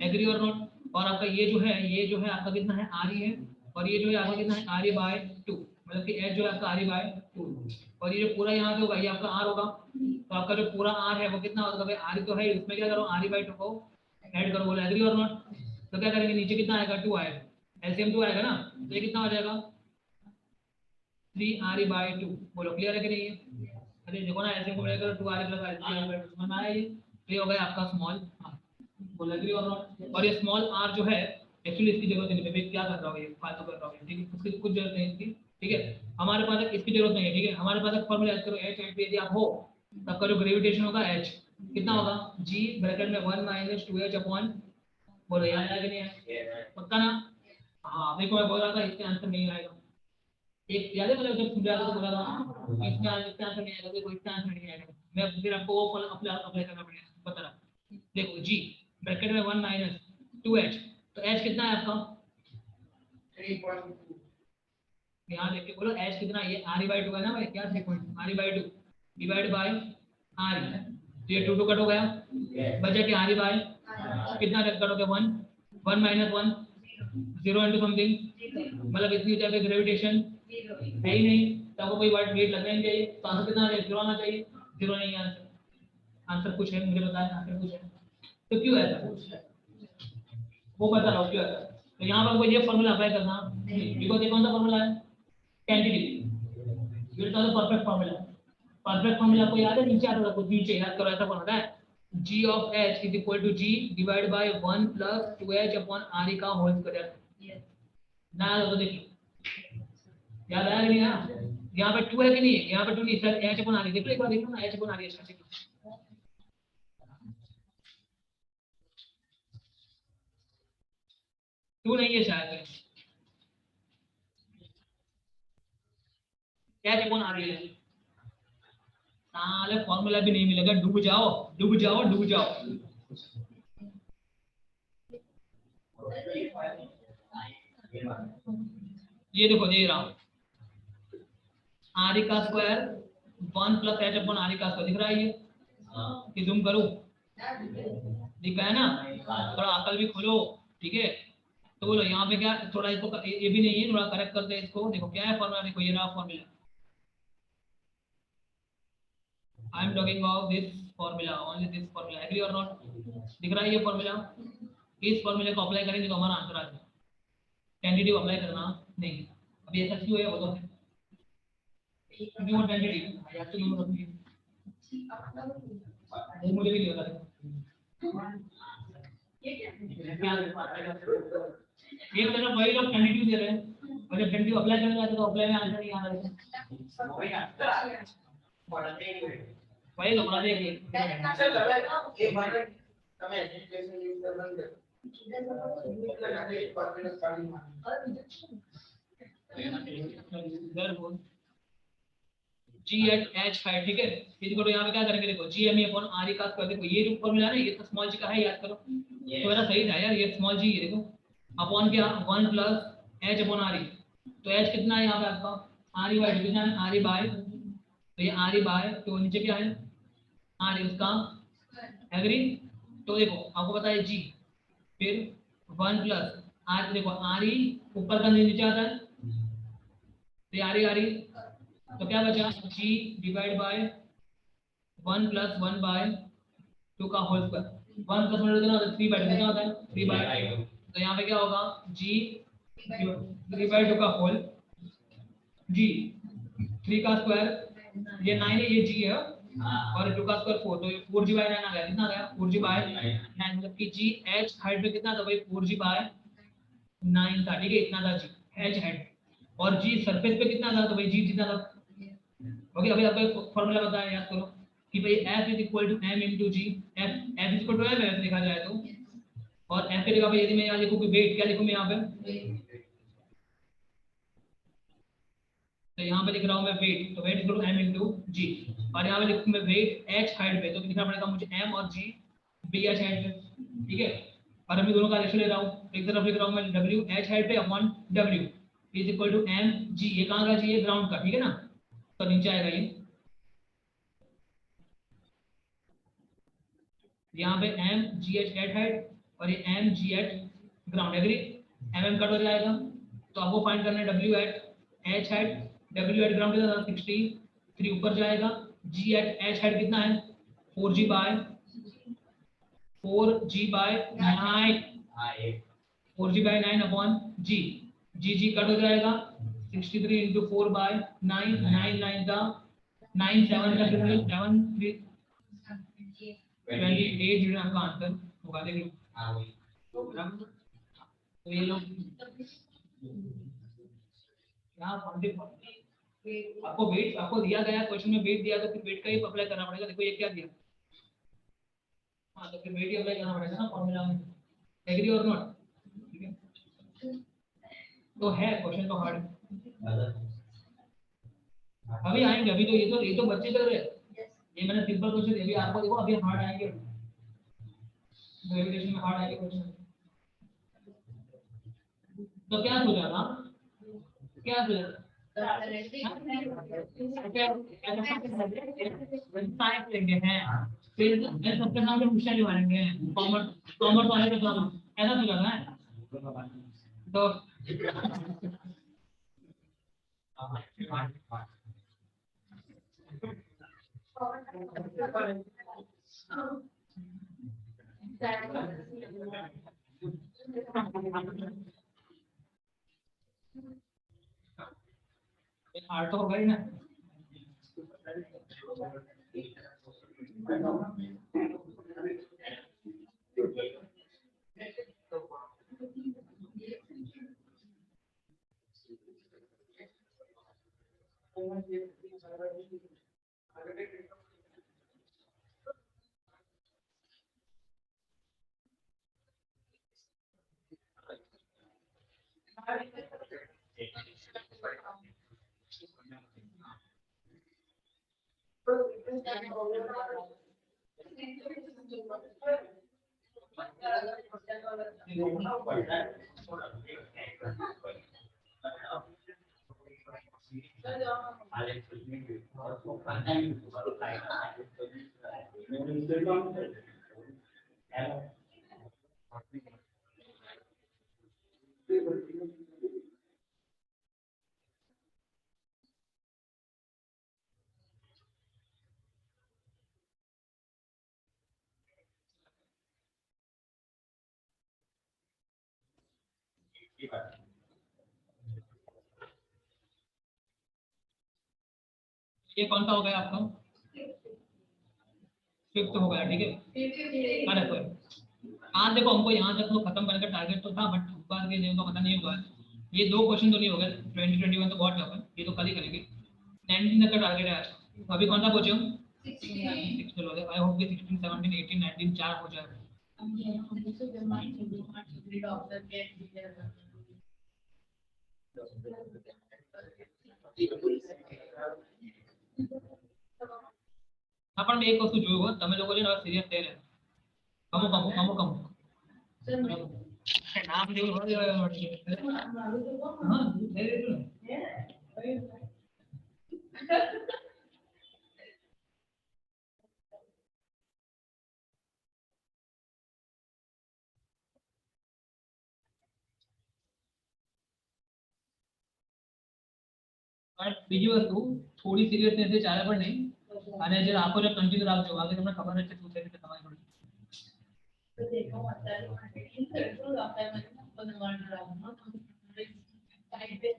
एग्री और नॉट। और आपका ये जो है आपका कितना है आर है, और ये जो है आपका कितना है आर बाय 2, मतलब कि एच जो है आपका आर बाय 2, और ये जो पूरा यहाँ पे होगा ये आपका आर होगा। तो आपका जो पूरा आर है वो कितना होगा भाई, आर तो है उसमें क्या करो आर बाय 2 को ऐड करो, बोलो एग्री और नॉट। तो क्या करेंगे नीचे कितना आएगा 2 आएगा, एलसीएम 2 आएगा ना, तो ये कितना हो जाएगा 3 r बाय 2, बोलो क्लियर है कि नहीं है। अरे देखो ना ऐसे को लेकर 2 r प्लस r समझ में आया ये हो गया आपका स्मॉल r, बोलो एग्री और नॉट। और ये स्मॉल r जो है एक्चुअली इसकी जरूरत नहीं है, मैं क्या कर रहा हूँ ये फालतू कर रहा हूँ, ठीक है उसकी कुछ जरूरत नहीं इसकी, ठीक है। हमारे पास इसकी जरूरत नहीं है, ठीक है। हमारे पास एक फॉर्मूला याद करो h h पे यदि आप हो तब का जो ग्रेविटेशन होगा h कितना होगा g ब्रैकेट में 1 - 2h अपॉन, बोलो याद आया कि नहीं है पक्का ना। हाँ देखो मैं बोल रहा था इसका आंसर नहीं आएगा, एक याद है मतलब जब समझा तो बोला था इसमें आज इसका आंसर नहीं आएगा, देखो इसका आंसर नहीं आएगा, मैं फिर आपको वो फॉलो अप्लाई करना पड़ेगा, बता रहा। देखो g ब्रैकेट में 1 - 2h, तो h कितना है आपका 3.2, यहाँ देख के बोलो h कितना, ये r बाय 2 है ना भाई, क्या 3.2 r by 2 divide by r, तो ये 2 2 कट हो गया, बचा के r बाय कितना कटोगे 1 1 - 1 0 into समथिंग, मतलब इतनी ऊंचाई पे ग्रेविटेशन है ही नहीं, तो आपको कोई वाइट वेट लगना ही चाहिए, तो आंसर कितना आ जाए 0 आना चाहिए, 0 नहीं है आंसर। आंसर कुछ है मुझे बताएं, आंसर कुछ है तो क्यों ऐसा, वो बता रहा हूँ क्यों ऐसा। तो यहाँ पर कोई ये फॉर्मूला अप्लाई करना, बिकॉज ये कौन सा फॉर्मूला है कैंटिलीवर, ये तो परफेक्ट फॉर्मूला है। परफेक्ट फॉर्मूला आपको याद है, नीचे आता है कुछ नीचे याद करो, ऐसा फॉर्मूला है g of h is equal to g divided by 1 plus 2h upon r का होल स्क्वायर। ना तो देखिए याद आया कि नहीं आया, यहाँ पे 2 है कि नहीं है, यहाँ पे 2 नहीं सर h upon r, देख लो एक बार देख लो ना h upon r अच्छा से 2 नहीं है शायद, h upon r है। साले फॉर्मूला भी नहीं मिलेगा, डूब जाओ डूब जाओ डूब जाओ। ये देखो दे रहा हूँ आर का square 1 plus h upon R का स्क्वायर दिख रहा है ये, कि जूम करूं दिखा है ना, थोड़ा अकल भी खोलो, ठीक है। तो बोलो यहाँ पे क्या थोड़ा इसको ये भी नहीं है, थोड़ा करेक्ट करते हैं इसको, देखो क्या है फॉर्मूला, देखो ये रहा formula, I am talking about this formula, only this formula, agree और नॉट, दिख रहा है ये फॉर्मूला। इस फॉर्मूले को अप्लाई करेंगे तो हमारा आंसर आ जाएगा, टेंटेटिव अप्लाई करना नहीं। अभी ऐसा क्यों है वो तो है क्योंकि वो टेंटेटिव या तो यूज होती है, मुझे भी नहीं पता ये क्या एक तरफ वही लोग टेंटेटिव दे रहे हैं और जब टेंटेटिव अप्लाई करने जाते तो अप्लाई में आंसर नहीं आ रहा है, वही लोग बना देंगे एक बार તમે એજ્યુકેશન યુઝ કરવાનું છે g at h है, ठीक है। इसी को तो यहाँ पे क्या करेंगे देखो g m अपॉन r का स्क्वायर, देखो ये जो फॉर्मूला है ना ये तो स्मॉल g का है, याद करो तो मेरा सही था यार, ये स्मॉल g है देखो, अपॉन क्या 1 प्लस h अपॉन r, तो h कितना है यहाँ पे आपका r बाय कितना है r बाय, तो ये r बाय तो नीचे क्या है r उसका एग्री। तो देखो आपको पता है g फिर 1 प्लस आर, देखो आर ई ऊपर का नीचे आता है, तो आर ई, तो क्या बचा जी डिवाइड बाय 1 प्लस 1 बाय 2 का होल स्क्वायर। 1 प्लस 1 कितना होता है 3 बाय 2 कितना होता है 3 बाय 2, तो यहाँ पे क्या होगा जी 3 बाय 2 का होल जी 3 का स्क्वायर ये 9 है, ये जी है और 2 का स्क्वायर 4, तो ये 4 जी बाय 9 आ गया, कितना आ गया 4 जी बाय 9, मतलब कि जी एच हाइट पे कितना था भाई 4 जी बाय 9 था, ठीक है इतना था जी एच हाइट, और जी सरफेस पे कितना था, तो भाई जी जितना था। ओके अभी आपको फॉर्मूला बताया याद करो कि भाई F is equal to m into G, F is equal to m है लिखा जाए तो, और F की जगह पे यदि मैं यहाँ लिखूं कि वेट, क्या लिखूं मैं यहाँ पे, तो यहाँ पे लिख रहा हूँ मैं वेट, तो weight equal to m into G, और यहाँ पे लिखूं मैं वेट h हाइट पे, तो लिखना पड़ेगा मुझे m और g b h हाइट पे, ठीक है, और अभी दोनों का रेशियो ले रहा हूँ, एक तरफ लिख रहा हूँ मैं w h हाइट पे upon w is equal to m g, ये कहाँ का जी, ये ग्राउंड का, ठीक है ना, तो नीचे आएगा ये, यहाँ पे M G H at height और ये M G at ground, agree, M M cut हो जाएगा, तो आपको फाइंड करना है W at H height, W at ground कितना 63 ऊपर जाएगा, जी एट एच हाइट कितना है 4 जी बाय 9, 4 जी बाय 9 अपॉन जी, जी जी कट हो जाएगा 63 इंटू 4 बाय 9, 9 9 का 9 7 का 7 3 28 जो आपका आंसर होगा, देखिए तो ये लोग यहाँ आपको वेट आपको दिया गया क्वेश्चन में वेट दिया, तो फिर वेट का ही अप्लाई करना पड़ेगा, देखो ये क्या दिया, हाँ तो फिर वेट ही अप्लाई करना पड़ेगा ना फॉर्मूला में, एग्री और नॉट, ठीक है, तो है क्वेश्चन तो हार्ड, अभी आएंगे, अभी तो ये तो बच्चे कर रहे हैं, ये मैंने सिंपल क्वेश्चन ये भी आपको देखो अभी हार्ड आएंगे, डेरिवेशन में हार्ड आएंगे क्वेश्चन, तो क्या सोचा था, क्या सोचा था साइंस लेंगे हैं, फिर सबके सामने क्वेश्चन लिवाएंगे, कॉमर्स कॉमर्स वाले के सामने ऐसा सोचा था, तो हार्ड तो होगा ही ना, ये कौन सा हो गया आपका, फिफ्थ हो गया, ठीक है, अरे कोई आज देखो हमको यहाँ तक तो खत्म करने का टारगेट तो था, बट ऊपर के दिन तो पता नहीं होगा, ये 2 क्वेश्चन तो नहीं हो गए, 2021 तो बहुत टफ है, ये तो कल ही करेंगे, 19 तक का टारगेट है आज, तो अभी कौन सा पूछे हम 16 हो गए, आई होप कि 16 17 18 19 4 हो जाए, अपन एक वस्तु જોયું તમે લોકો છે ને સિરિયસ થઈ રહ્યા, અમુક નામ જેવું હોય હા લઈ લેજો ને પણ બીજી વસ્તુ થોડી સિરિયસનેસ છે ચાલે પણ નહીં અને જે રાખો છો કન્ટિન્યુ રાખજો બાકી તમને ખબર જ છે શું થઈ રીતે તમારી જોડે તો देखो मतलब मार्केटिंग तो आता है मतलब बनवाना रहा हूं साइड पे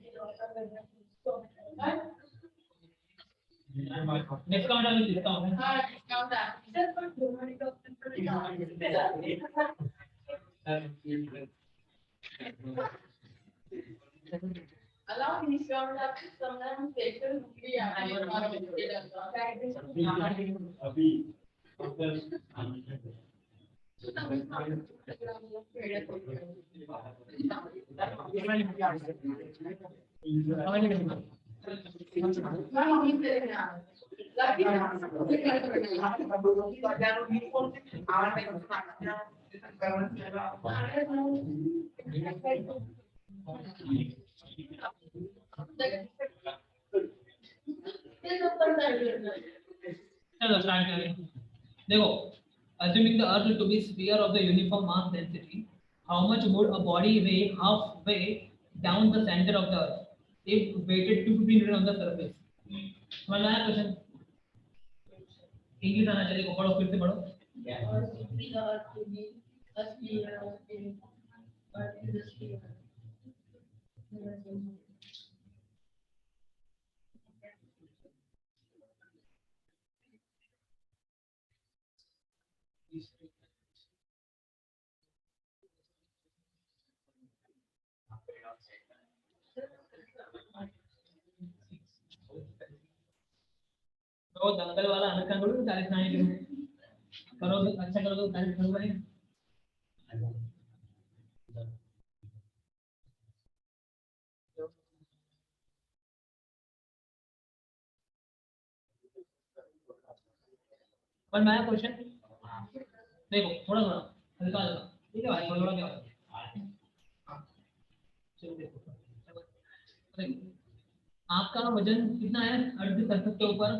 डिस्काउंट अभी डिस्काउंट है हां डिस्काउंट है सर पर डोमेटिक ऑप्शन पर allow discount आप समझना स्पेशल भी अभी चलो स्टार्ट करें देखो assuming the earth to be sphere of the uniform mass density how much would a body weigh halfway down the center of the earth if weighted 250 newton on the surface समझ में आया question English आना चाहिए पढ़ो फिर से पढ़ो तो दंगल वाला हमेशा करो 40 नहीं करो अच्छा करो तो 40 करो नहीं पर मैं क्वेश्चन देखो थोड़ा थोड़ा हल्का हल्का ठीक है भाई थोड़ा क्या चलो देखो आपका वजन कितना है अर्ध सरफेस के ऊपर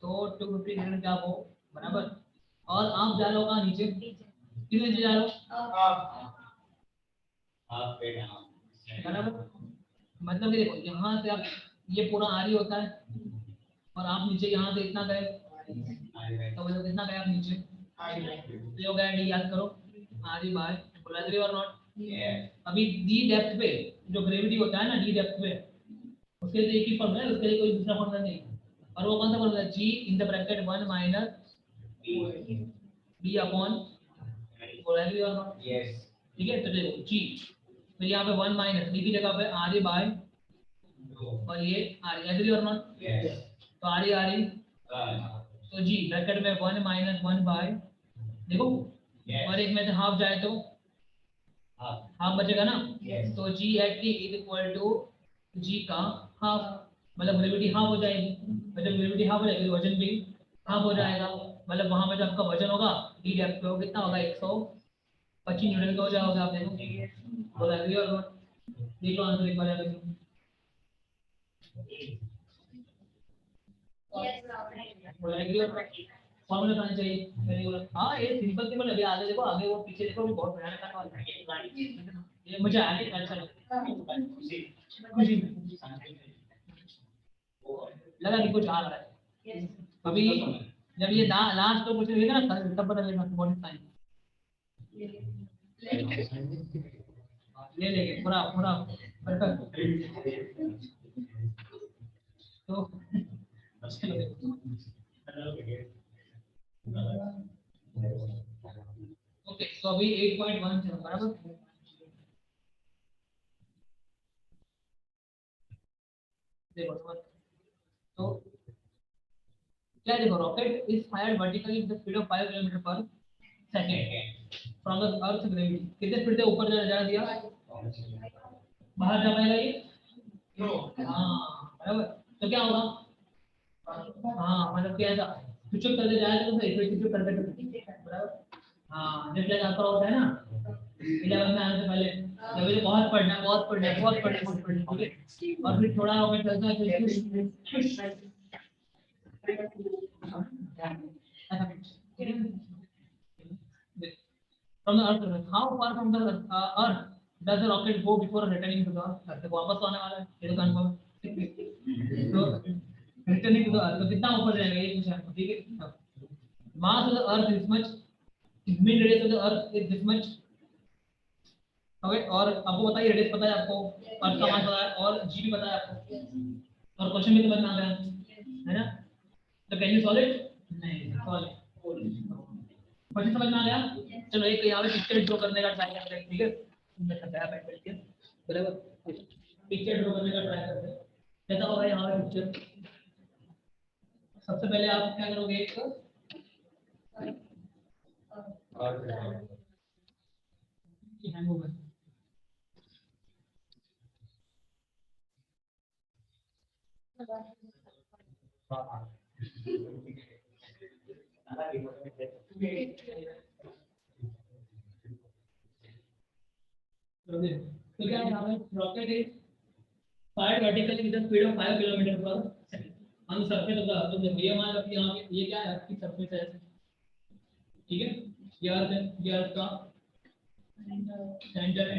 तो 250 न्यूटन क्या हो बराबर और आप जा रहे हो कहाँ नीचे कितने नीचे जा रहे हो बराबर मतलब कि देखो यहाँ से आप ये पूरा आरी होता है और आप नीचे यहाँ से इतना गए तो मतलब कितना गए आप नीचे तो हो गया डी याद करो आरी बाय पोलैरिटी और नॉट अभी डी डेप्थ पे जो ग्रेविटी होता है ना डी डेप्थ पे उसके लिए एक ही फॉर्मूला है उसके लिए कोई दूसरा फॉर्मूला नहीं और वो कौन सा फॉर्मूला है G in the bracket 1 minus D upon polarity और नॉट ठीक है तो देखो जी तो यहाँ पे 1 माइनस डी की जगह पे आर ई बाय और ये आर एग्री और नॉट तो आर ई तो जी ब्रैकेट में 1 माइनस 1 बाय देखो और एक में से हाफ जाए तो हाफ बचेगा ना तो G at T is equal to G का हाफ मतलब ग्रेविटी हाफ हो जाएगी जब ग्रेविटी हाफ हो जाएगी वजन भी हाफ हो जाएगा मतलब वहां पे जो आपका वजन होगा डी डेप्थ पे कितना होगा 125 न्यूटन का हो जाएगा आप देखो बोला एग्री और नॉट देख लो आंसर एक बार आगे बोला एग्री और नॉट फॉर्मूला बनाना चाहिए मैंने बोला हां ये सिंपल सिंपल अभी आगे देखो आगे वो पीछे देखो वो बहुत भयानक आने वाला है ये मुझे आगे अच्छा लगा खुशी लगा कि कुछ आ रहा है अभी जब ये लास्ट तो कुछ रहेगा ना तब पता लगेगा बहुत टाइम ले लेंगे पूरा पूरा परफेक्ट तो ओके तो अभी 8.1 चलो बराबर देखो तो क्या देखो rocket is fired vertically with the speed of 5 kilometre per second from the earth gravity कितने स्पीड से ऊपर जा दिया बाहर जा पाएगा ये हाँ बराबर तो क्या होगा हाँ मतलब क्या ऐसा स्विच ऑफ करके जाएगा तो सही स्विच ऑफ करके बराबर हाँ जैसे आपका होता है ना 11 में आने से पहले जब ये बहुत पढ़ना है बहुत पढ़ना है बहुत पढ़ना है ठीक है और फिर थोड़ा और चलता है from the earth how far from the earth Does the rocket go before returning to the earth? तो वापस तो आने वाला है, ये तो कंफर्म है। तो returning to the earth तो कितना ऊपर जाएगा ये पूछा है, ठीक है। Mass of the earth is much, mean radius of the earth is this much, okay. और आपको पता है रेडियस पता है आपको, अर्थ का मास पता है और जी भी पता है आपको, और क्वेश्चन भी समझ में आ गया है ना। तो कैन यू सॉल्व इट? नहीं सॉल्व क्वेश्चन समझ में आ गया। चलो एक यहाँ पे पिक्चर ड्रॉ करने का ट्राई करते हैं, ठीक है। मैं थकाया बैठ के, बराबर पिक्चर ड्रॉ करने का ट्राई करते हैं। कैसा होगा यहाँ पे पिक्चर? सबसे पहले आप क्या करोगे, एक हैंग ओवर, तो क्या है यहाँ पे rocket is fired vertically with a speed of 5 km per second on the surface of the earth। तो देखो ये मान लो कि यहाँ पे ये क्या है, अर्थ की सरफेस है, ठीक है। ये अर्थ है, ये अर्थ का सेंटर है,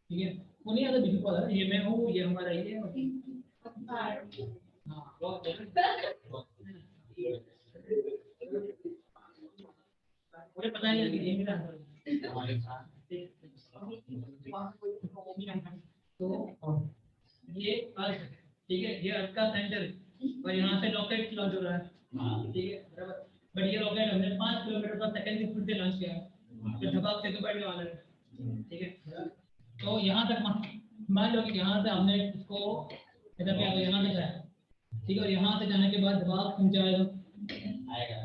ठीक है। वो नहीं आता बिल्कुल है, ये मैं हूँ, ये हमारा ये है। हाँ बहुत मुझे पता है कि ये मेरा आंसर है। तो ये अर्थ, ठीक है, ये अर्थ का सेंटर है और यहाँ से रॉकेट लॉन्च हो रहा है, ठीक है बराबर। बट ये रॉकेट हमने 5 किलोमीटर पर सेकंड की स्पीड से लॉन्च किया है, तो धमाक से तो बैठने वाला है, ठीक है। तो यहाँ तक मान लो कि यहाँ से हमने इसको इधर क्या तो यहाँ तक है, ठीक है। और यहाँ से जाने के बाद धमाक पहुँचाएगा आएगा।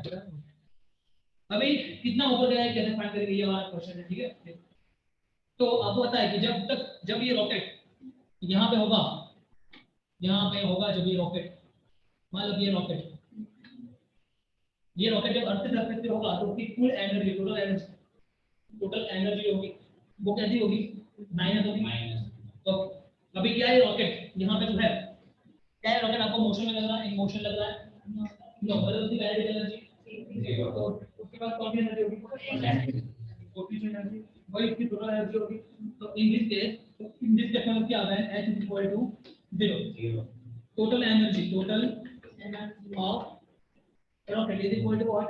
अभी कितना ऊपर गया है कैसे फाइंड करेंगे, ये हमारा क्वेश्चन है, ठीक है। तो आपको पता है कि जब ये रॉकेट यहाँ पे होगा, यहाँ पे होगा जब ये रॉकेट, मान लो कि ये रॉकेट जब अर्थ से सरफेस पे होगा तो उसकी कुल एनर्जी, टोटल एनर्जी होगी, वो कैसी होगी, माइनस होगी। तो अभी क्या है रॉकेट यहाँ पे जो है, क्या है रॉकेट आपको मोशन में लग रहा है, इन मोशन लग रहा है, नो मतलब उसकी काइनेटिक एनर्जी तो उसके पास कौन सी एनर्जी होगी, पोटेंशियल एनर्जी, वही उसकी टोटल एनर्जी होगी। तो in this case, in this case में क्या आ रहा है, H = 0, total energy of rocket is equal to what,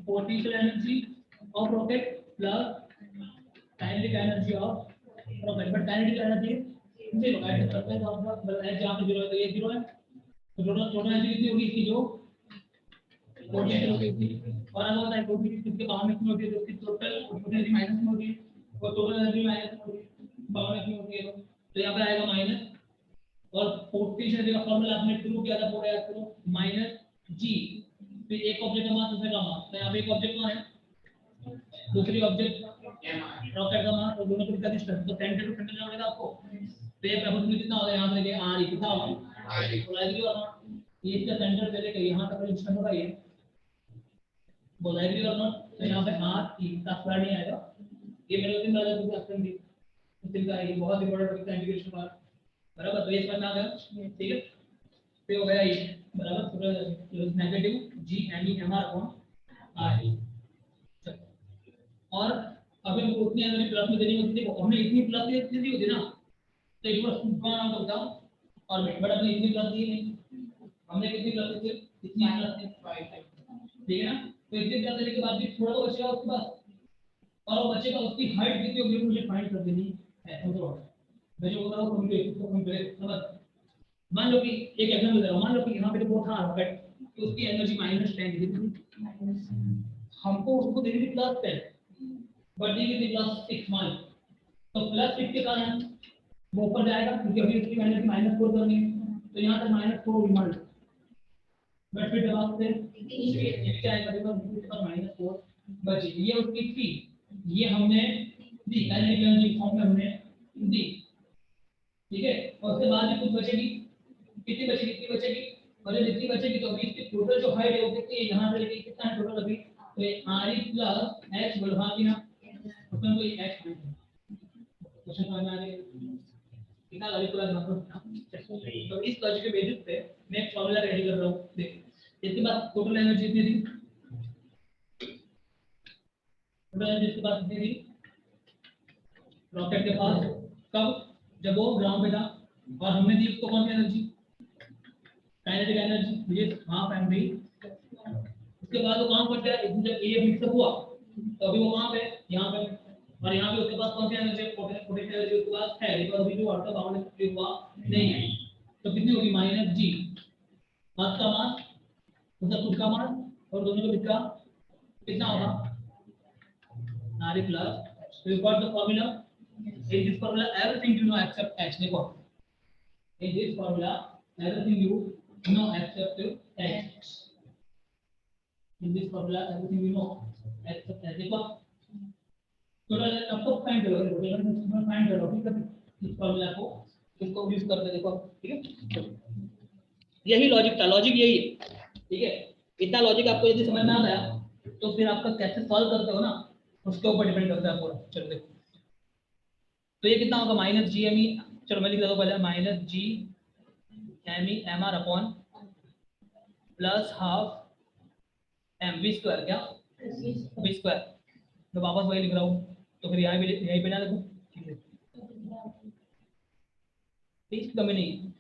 potential energy of rocket plus kinetic energy of rocket, but kinetic energy is 0 at the surface of the, मतलब H जहाँ पे 0 है तो ये 0 है, तो टोटल एनर्जी कितनी होगी इसकी, जो पोटेंशियल होगी। और अगर होता है पोटेंशियल किसके बाहर में कितनी होती है, तो उसकी टोटल एनर्जी माइनस में होती है, और टोटल एनर्जी माइनस में होती है, बाहर में कितनी होती है, तो यहाँ पे आएगा माइनस। और पोटेंशियल का फॉर्मूला आपने शुरू किया था, पूरा याद करो, माइनस जी। फिर एक ऑब्जेक्ट का मास, दूसरे का मास, तो यहाँ पे एक ऑब्जेक्ट कौन है, दूसरी ऑब्जेक्ट रॉकेट का मास, और दोनों के बीच का डिस्टेंस, तो सेंटर टू सेंटर जोड़ेगा आपको। तो ये प्रोबेबिलिटी कितना होगा, यहाँ से लेके आर कितना होगा, बोलाएगी और नॉट, ये इसका सेंटर से लेके यहाँ तक डिस्टेंस होगा, ये बोलाएगी और नॉट। तो यहाँ पे आर का स्क्वायर नहीं आएगा, ये मेरे दिन वाला कुछ ऑप्शन दी, इसका ये बहुत इंपॉर्टेंट होता है इंटीग्रेशन पार्ट, बराबर। तो ये समझ में आ गया, ठीक है। तो हो गया ये बराबर, पूरा negative G N E M R upon R. और अभी हमको उतनी एनर्जी प्लस में देनी होती थी, हमने इतनी प्लस दी होती ना, तो एक बार कौन आउट होता और बट हमने इतनी प्लस दी नहीं, हमने कितनी प्लस दी, इतनी प्लस दी, ठीक है ना। तो इतनी प्लस देने के बाद भी थोड़ा तो बचेगा उसके पास, और वो बचेगा, उसकी हाइट कितनी होगी मुझे फाइंड कर देनी है, समझो मैं जो बोल रहा हूँ कंप्लीट समझ। मान लो कि एक एग्जांपल दे रहा हूं, मान लो कि यहाँ पे वो था रॉकेट, तो उसकी एनर्जी -10 थी, हमको उसको देनी थी +10, बट दी थी +6 मान, तो +6 के कारण वो ऊपर जाएगा, क्योंकि अभी उसकी एनर्जी -4 करनी है, तो यहाँ तक -4 डिमांड, बट फिर जवाब से क्या आएगा, देखो -4 बची, ये उसकी थी, ये हमने दी काइनेटिक एनर्जी फॉर्म में हमने दी, ठीक है। और उसके बाद भी कुछ बचेगी, कितनी बचेगी, और ये जितनी बचेगी तो अभी इसकी टोटल जो हाइट है वो कितनी है, यहाँ से लेके कितना है टोटल अभी, तो ये आर ई प्लस एच बढ़ा के ना, उसमें कोई एच है, क्वेश्चन समझ में आ रही है कितना लॉजिक पूरा मतलब। तो इस लॉजिक के बेसिस पे मैं एक फॉर्मूला रेडी कर रहा हूँ, देख इसके बाद टोटल एनर्जी कितनी थी, टोटल एनर्जी इसके बाद कितनी थी, रॉकेट के पास, कब? जब वो ग्राउंड पे था और हमने दी उसको कौन सी एनर्जी? काइनेटिक एनर्जी, मुझे हाफ एमवी। उसके बाद वो काम करता है, जब ए मिक्सअप हुआ तो अभी वो कहाँ पे? यहाँ पे। और यहाँ पे उसके पास कौन सी एनर्जी? पोटेंशियल एनर्जी उसके पास है, लेकिन अभी जो वाटर बाउंड एक्टिव हुआ नहीं है, तो कितनी होगी? माइनस जी, मास का मास, उसका खुद का मास, और दोनों के बीच का कितना होगा? नारी plus. So you got the formula. In this formula, everything you know except H. देखो, in this formula, everything you know except H. In this formula, everything you know except H. देखो, टोटल आपको find करो, total find करो, ठीक है? इस formula को इसको यूज करके देखो, ठीक है? यही लॉजिक था, लॉजिक यही है, ठीक है? इतना लॉजिक आपको यदि समझ में आ गया तो फिर आपका कैसे सॉल्व करते हो ना, उसके ऊपर डिपेंड करता है पूरा। चलो देखो, तो ये कितना होगा? माइनस जी एम ई, चलो मैं लिख देता हूँ पहले, minus G M E M R upon plus half M V square, क्या वी स्क्वायर, मैं वापस वही लिख रहा हूँ, तो फिर यहीं पे ना देखो, ठीक है? इसकी कमी नहीं है,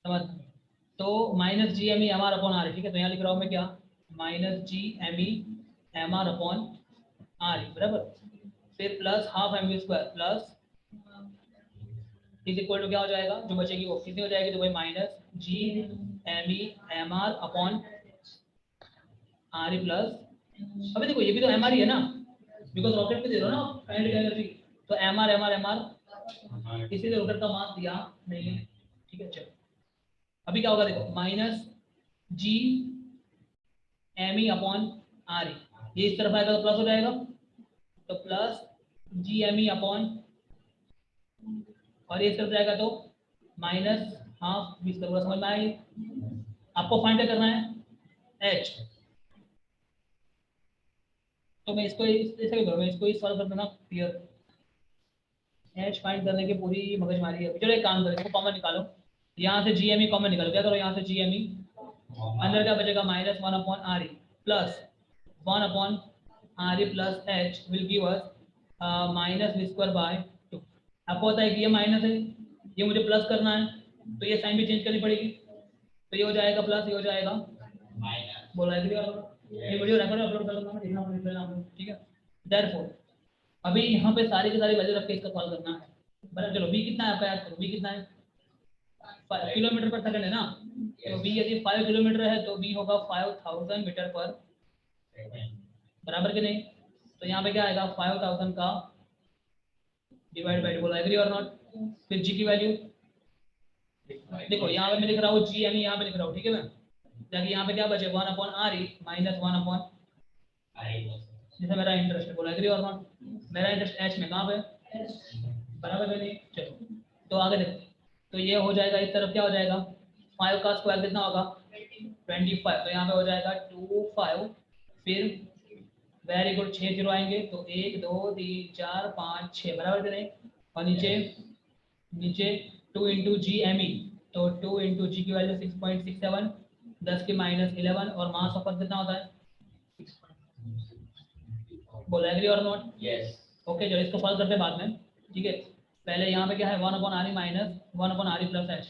समझ? तो minus G M E M R upon R, ठीक है? तो यहाँ लिख रहा हूँ मैं क्या? Minus G M E M R upon R, बराबर, फिर plus half M V square plus is equal to क्या हो जाएगा? जो बचेगी वो कितनी हो जाएगी? तो भाई minus G M E M R upon R E plus, अभी देखो ये भी तो एम आर ही है ना, बिकॉज रॉकेट पे दे रहे हो ना काइनेटिक एनर्जी, तो M R M R M R, इसीलिए रॉकेट का मास दिया नहीं है, ठीक है? चलो अभी क्या होगा देखो, minus G M E upon R E, ये इस तरफ आएगा तो प्लस हो जाएगा, तो plus G M E upon, और ये इस तरफ जाएगा तो माइनस हाफ बी स्क्वायर, समझ में आएगी? आपको फाइंड करना है एच, तो मैं इसको ऐसे करूँ, मैं इसको ही सॉल्व कर देना, क्लियर? एच फाइंड करने की पूरी मगजमारी है। चलो एक काम करो, इसको कॉमन निकालो, यहाँ से जी एम ई कॉमन निकालो, क्या करो? यहाँ से जी एम ई, अंदर क्या बचेगा? Minus one upon R E plus one upon R E plus H will give us minus V square by 2। आपको पता है कि ये माइनस है, ये मुझे प्लस करना है, तो ये साइन भी चेंज करनी पड़ेगी, तो ये हो जाएगा प्लस, ये हो जाएगा माइनस। बोल रहा है ये वीडियो रिकॉर्ड अपलोड कर दूंगा मैं, देखना पड़ेगा, ठीक है? देयरफॉर अभी यहाँ पे सारी की सारी वैल्यू रख के इसका सॉल्व करना है, बराबर? चलो बी कितना है आपका याद करो, बी कितना है? किलोमीटर पर सेकंड है ना, तो बी यदि 5 किलोमीटर है तो बी होगा 5000 मीटर पर, बराबर कि नहीं? तो यहाँ पे क्या आएगा? 5000 का डिवाइड बाय, बोला एग्री और नॉट? फिर जी की वैल्यू देखो, यहाँ पे मैं लिख रहा हूँ जी एम ई, यहाँ पे लिख रहा हूँ, ठीक है? मैं ताकि यहाँ पे क्या बचे? 1 upon R E minus 1 upon R ई, जैसे मेरा इंटरेस्ट है, बोला एग्री और नॉट? मेरा इंटरेस्ट एच में कहाँ पे? बराबर है नहीं? चलो तो आगे देखो, तो ये हो जाएगा इस तरफ, क्या हो जाएगा? 5 का स्क्वायर कितना होगा? 25, तो यहाँ पे हो जाएगा 25, फिर वेरी गुड, 6 जीरो आएंगे, तो 1 2 3 4 5 6, बराबर कि नहीं? और नीचे नीचे 2 इंटू जी एम ई, तो 2 इंटू जी की वैल्यू 6.67, 10 की माइनस 11, और मास ऑफ अर्थ कितना होता है? बोला एग्री और नॉट? यस। ओके, चलो इसको सॉल्व करते हैं बाद में, ठीक है? पहले यहाँ पे क्या है? 1 upon R E minus 1 upon R E plus H,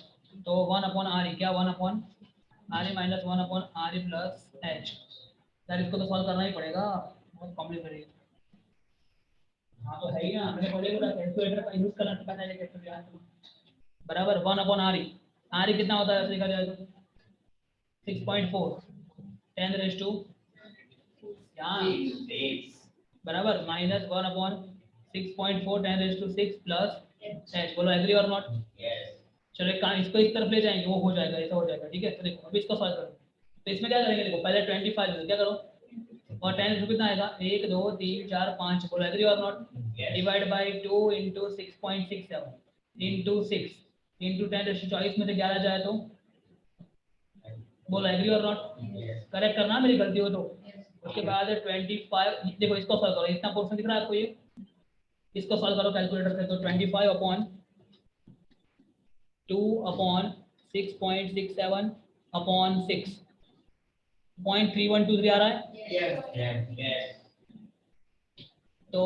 तो 1 अपॉन आर ई क्या? 1 upon R E minus 1 upon R E plus H. यार इसको तो सॉल्व करना ही पड़ेगा, बहुत कॉम्प्लिकेटेड है। हाँ तो है ही ना, मैंने पहले बोला कैलकुलेटर का यूज करना पता है कैसे, बराबर 1 अपॉन आर ई कितना होता है देखा जाए तो 6.4 10 रेज टू बराबर minus 1 upon 6.4 10 raise to 6 plus H, बोलो एग्री और नॉट? चलो एक काम, इसको इस तरफ ले जाएंगे, वो हो जाएगा, ऐसा हो जाएगा, ठीक है? तो देखो अभी इसको सॉल्व करो, तो इसमें क्या करेंगे? देखो पहले 25 क्या करो, और 10 रेज टू कितना आएगा? 1 2 3 4 5, बोलो एग्री और not? Divide by 2 into 6.67 into 6 into 10 raise to 40 में से 11 जाए तो, बोलो एग्री और नॉट? करेक्ट करना मेरी गलती हो तो। उसके बाद 25, देखो इसको सॉल्व करो, इतना पोर्शन दिख रहा है आपको, ये इसको सॉल्व करो कैलकुलेटर से, तो 25 अपॉन 2 अपॉन 6.67 अपॉन 6 0.3123 आ रहा है, तो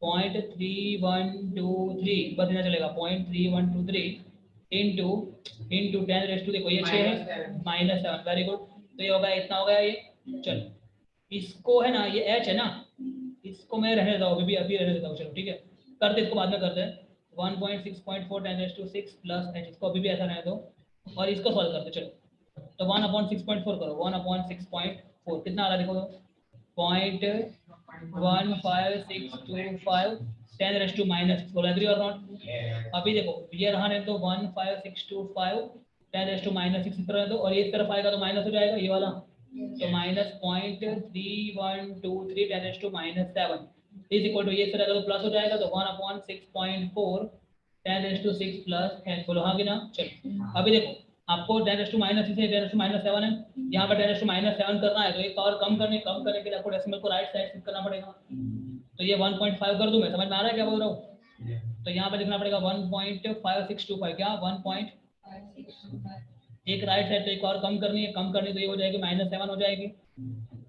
0.3123 बस इतना चलेगा, 0.3123 इंटू 10 देखो ये 6 है -7, वेरी गुड। तो ये हो गया, इतना हो गया ये। चलो इसको है ना, ये h है ना, इसको मैं रहने देता हूँ अभी रहने देता हूँ। चलो ठीक है, करते इसको बाद में करते हैं। 1.6.4 10⁻6 प्लस h, इसको अभी भी ऐसा रहने दो और इसको सॉल्व करते चलो। तो 1/6.4 करो, 1/6.4 कितना आ रहा है देखो, 0.15625 10⁻⁻6 बोला, एग्री और नॉट। अभी देखो ये रहा नहीं तो 15625 10⁻⁻6 इस तरह दो, और ये इस तरफ आएगा तो माइनस हो जाएगा ये वाला, तो -0.3123 10⁻⁻7 इज इक्वल टू, ये इस तरह का तो प्लस हो जाएगा, तो 1/6.4 10⁻6 प्लस 10, बोलो हाँ कि ना। चलो अभी देखो आपको 10⁻⁻6 से 10⁻�7 है, यहाँ पर 10⁻�7 करना है, तो एक और कम करने के लिए आपको डेसिमल को राइट साइड शिफ्ट करना पड़ेगा। तो ये 1.5 कर दूं मैं, समझ में आ रहा है क्या बोल रहा हूँ। तो यहाँ पे लिखना पड़ेगा 1.5625, क्या 1. एक राइट साइड तो एक और कम करनी है, तो ये हो जाएगी -7 हो जाएगी।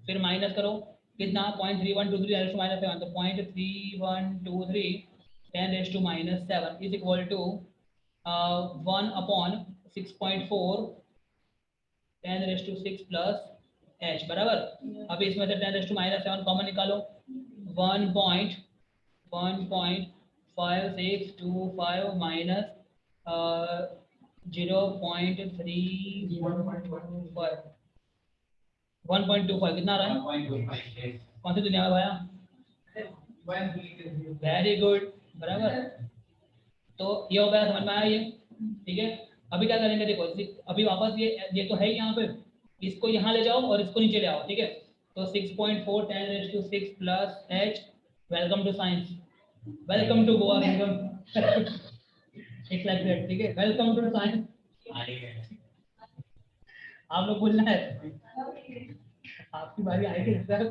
फिर माइनस करो कितना, 0.3123 10⁻⁻7, तो 0.3123 10⁻⁻7 is equal to 1/6.4 10⁻6 plus h बराबर। अभी इसमें से 10⁻⁻7 कॉमन निकालो, 1.5625 माइनस 0.315 1.25 कितना आ रहा है, कौन सी दुनिया में भाया, वेरी गुड बराबर। तो ये हो गया, समझ में आया ये, ठीक है। अभी क्या करेंगे देखो, अभी वापस ये तो है ही यहाँ पे, इसको यहाँ ले जाओ और इसको नीचे ले आओ, ठीक है। तो 6.4 10⁻6 plus h, welcome to science, welcome to Goa kingdom, it's like that, ठीक है, वेलकम टू साइंस। आप लोग बोलना है, आपकी बारी आएगी सर।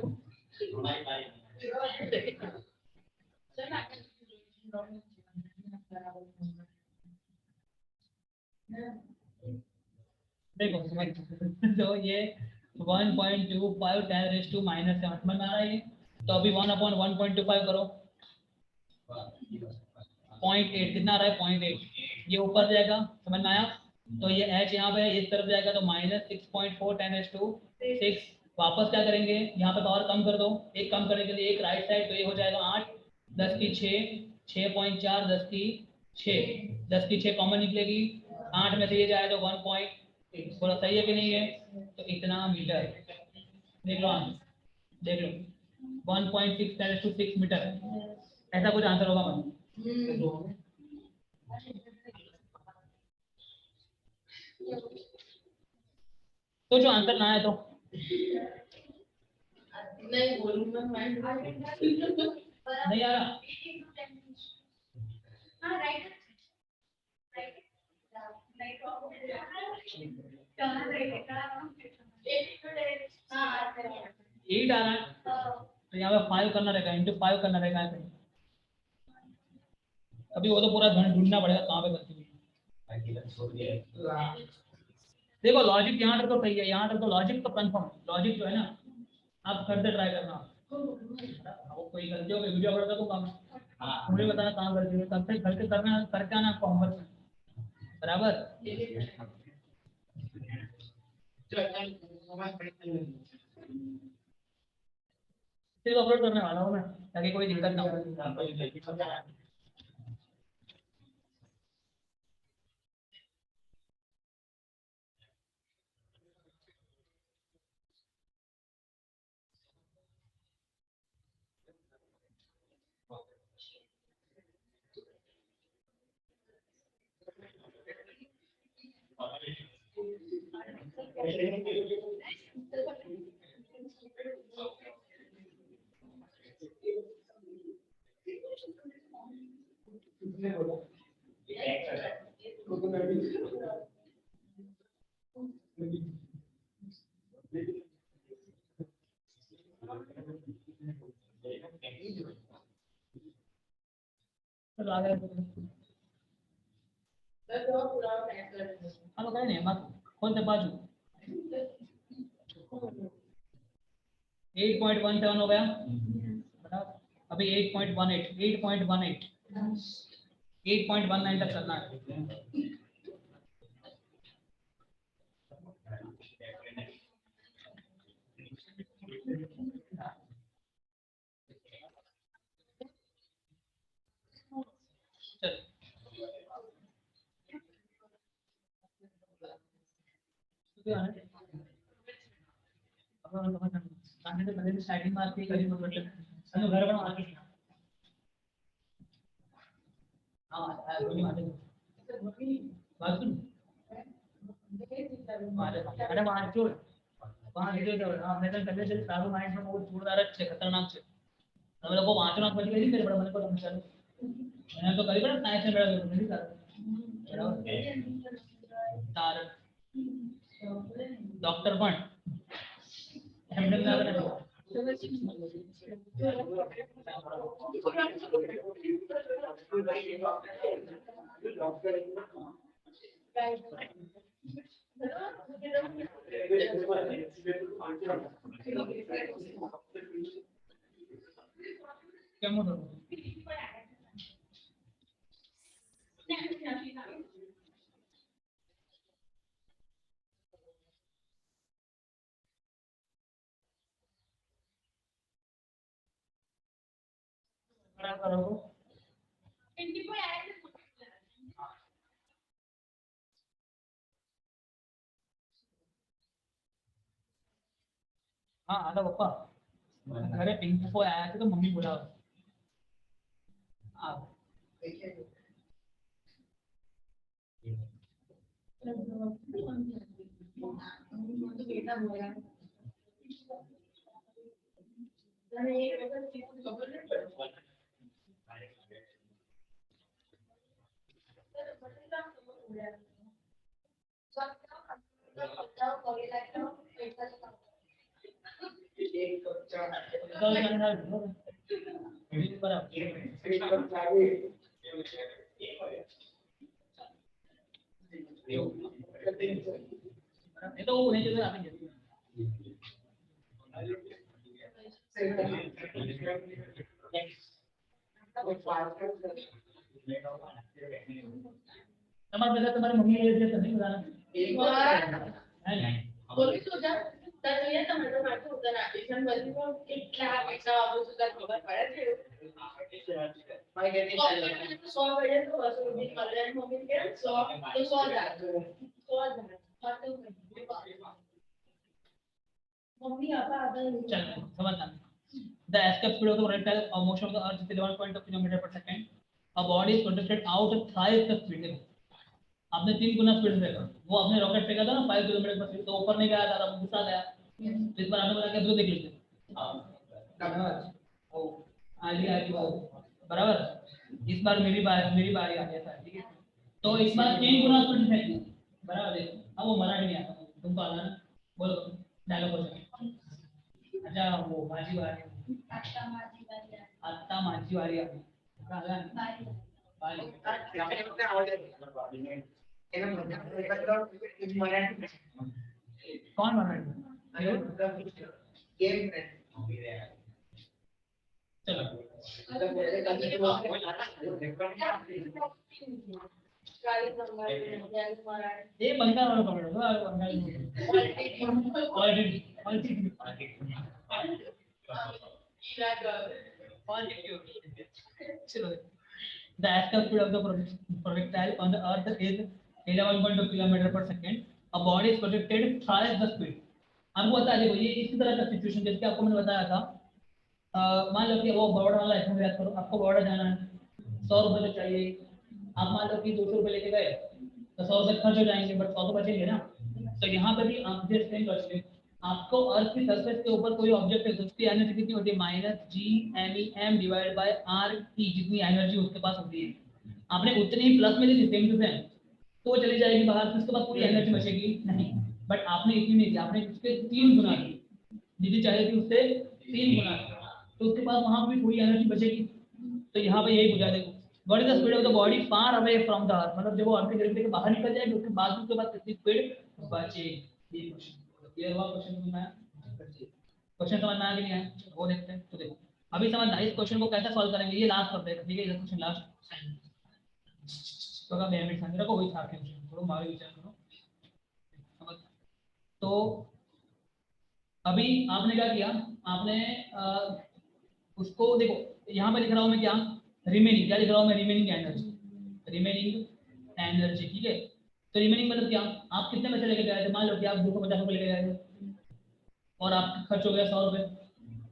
देखो तो ये 1.25 10⁻⁻7 समझ में आ रहा है ये। तो अभी 1/1.25 करो, 0.8 कितना आ रहा है, 0.8, ये ऊपर जाएगा, समझ में आया। तो ये h यहाँ पे इस तरफ जाएगा, तो -6.4 10⁻6। वापस क्या करेंगे, यहाँ पे पावर कम कर दो, एक कम करने के लिए एक राइट साइड, तो ये हो जाएगा 8 10 की 6 6.4 10 की 6 कॉमन निकलेगी, 8 में से ये जाए तो 1.8, थोड़ा सही है कि नहीं है। तो इतना मीटर, देख लो आंसर, देख लो 1.6 10⁻6 मीटर, ऐसा कुछ आंसर होगा मतलब। तो जो आंसर ना है तो नहीं बोलूंगा मैं, नहीं आ रहा, हाँ राइट राइट कहाँ राइट कहाँ 8 आ रहा है, तो यहाँ पे 5 करना रहेगा, इंटू 5 करना रहेगा यहाँ पे। अभी वो तो पूरा ढूंढना पड़ेगा कहाँ पे गलती हुई। देखो लॉजिक यहाँ तक तो सही है, यहाँ तक तो लॉजिक तो कंफर्म है, लॉजिक जो है ना आप करते ट्राई करना। वो कोई गलती हो गई वीडियो अपलोड कर दूंगा मैं, मुझे बताना कहाँ गलती है, कल से घर के करना करके आना आपको होमवर्क में, बराबर। सिर्फ अपलोड करने वाला हूँ मैं, ताकि कोई दिक्कत ना हो। चलो आगे हम कहीं नहीं मत कौन से बाजू 8.17 हो गया बताओ। अभी 8.18 8.19 तक चलना है। चल आने से पहले स्टार्टिंग मार्क की करीब मतलब चलो घर बना आगे हां बोली मारे बात सुन अरे वहां जो वहां वीडियो जो हमने कल पहले से सारू माइंड में वो जोरदार है खतरनाक है हम लोग को वहां तो ना बच गई मेरे बड़ा मन को समझ मैंने तो करीब ना साइंस में बड़ा नहीं था तार डॉक्टर कौन हमने क्या करा क्या मोड़ बड़ा करो हाँ आधा पप्पा घरे पिंक को आया था तो मम्मी बोला आप ये तो वो है जो आगे तुम्हारे बेटा तुम्हारी मम्मी ने दिया तो नहीं बताना एक बार नहीं बोली तुझा तर ये तर माझं माहिती होतं ना ऍडमिशन मध्ये मग इतक्या पैसा वापरून सुद्धा खबर पडायची सौ वेळे तो असं मी कल्याण मम्मी के सौ तो 100 मम्मी आता चल समझना the escape speed of the projectile or motion of the earth is 11.2 km per second a body is projected out at thrice the speed आपने 3 गुना स्पीड से वो आपने रॉकेट फेंका था ना 5 किलोमीटर पर स्पीड तो ऊपर नहीं गया था घुसा गया इस बार आपने बोला कि इसको देख लीजिए ओ आगे आगे वो बराबर इस बार मेरी बारी आ गया था ठीक है तो इस बार 3 गुना स्पीड से बराबर देखो अब वो मराठी नहीं आता तुमको आना बोलो डायलॉग बोलो अच्छा वो माझी बारी आता माझी बारी आली आला बारी कौन मराठी चलो ये बंगाल वाला पकड़ो बंगाल ऑलरेडी चलो the actual speed of the projectile on the earth is 11.2 km per second a body is projected thrice the speed आपको बता देखो ये इसी तरह का सिचुएशन जैसे आपको मैंने बताया था मान लो कि वो बड़ोड़ा वाला लाइसेंस याद करो आपको बड़ोड़ा जाना है 100 रुपए तो चाहिए आप मान लो कि 200 रुपए लेके गए तो 100 रुपए खर्च हो जाएंगे बट 100 तो बचेंगे ना तो यहाँ पे भी आप जस्ट सेम कर आपको अर्थ की सरफेस के ऊपर कोई ऑब्जेक्ट है तो उसकी एनर्जी कितनी होती है minus G M E M divide by R T जितनी एनर्जी उसके पास होती है आपने उतनी ही प्लस में ली सेम टू सेम तो वो चली जाएगी बाहर फिर उसके बाद पूरी एनर्जी बचेगी नहीं बट आपने इतनी नहीं दी आपने उसके 3 गुना दी जितनी चाहिए थी उससे 3 गुना तो उसके पास वहां भी पूरी एनर्जी बचेगी तो यहाँ पे यही बुझा देखो what is the speed of the body far away from the अर्थ मतलब जब वो अर्थ की ग्रेविटी के बाहर निकल जाएगी उसके बाद कितनी स्पीड बचेगी ये क्वेश्चन क्लियर हुआ क्वेश्चन में क्वेश्चन समझ में आया कि नहीं आया, वो देखते हैं। तो देखो अभी समझना इस क्वेश्चन को कैसे सॉल्व करेंगे, ये लास्ट कर देगा, ठीक है, ये क्वेश्चन लास्ट तो का पेमेंट संग्रह को वही था क्वेश्चन, थोड़ा मारे विचार करो समझ। तो अभी आपने क्या किया, आपने उसको देखो यहाँ पे लिख रहा हूँ मैं क्या, रिमेनिंग, क्या लिख रहा हूँ मैं, रिमेनिंग एनर्जी, रिमेनिंग एनर्जी, ठीक है। तो रिमेनिंग मतलब क्या, आप कितने पैसे लेके गए थे, मान लो कि आप 250 रुपये लेके गए थे और आपका खर्च हो गया 100 रुपये,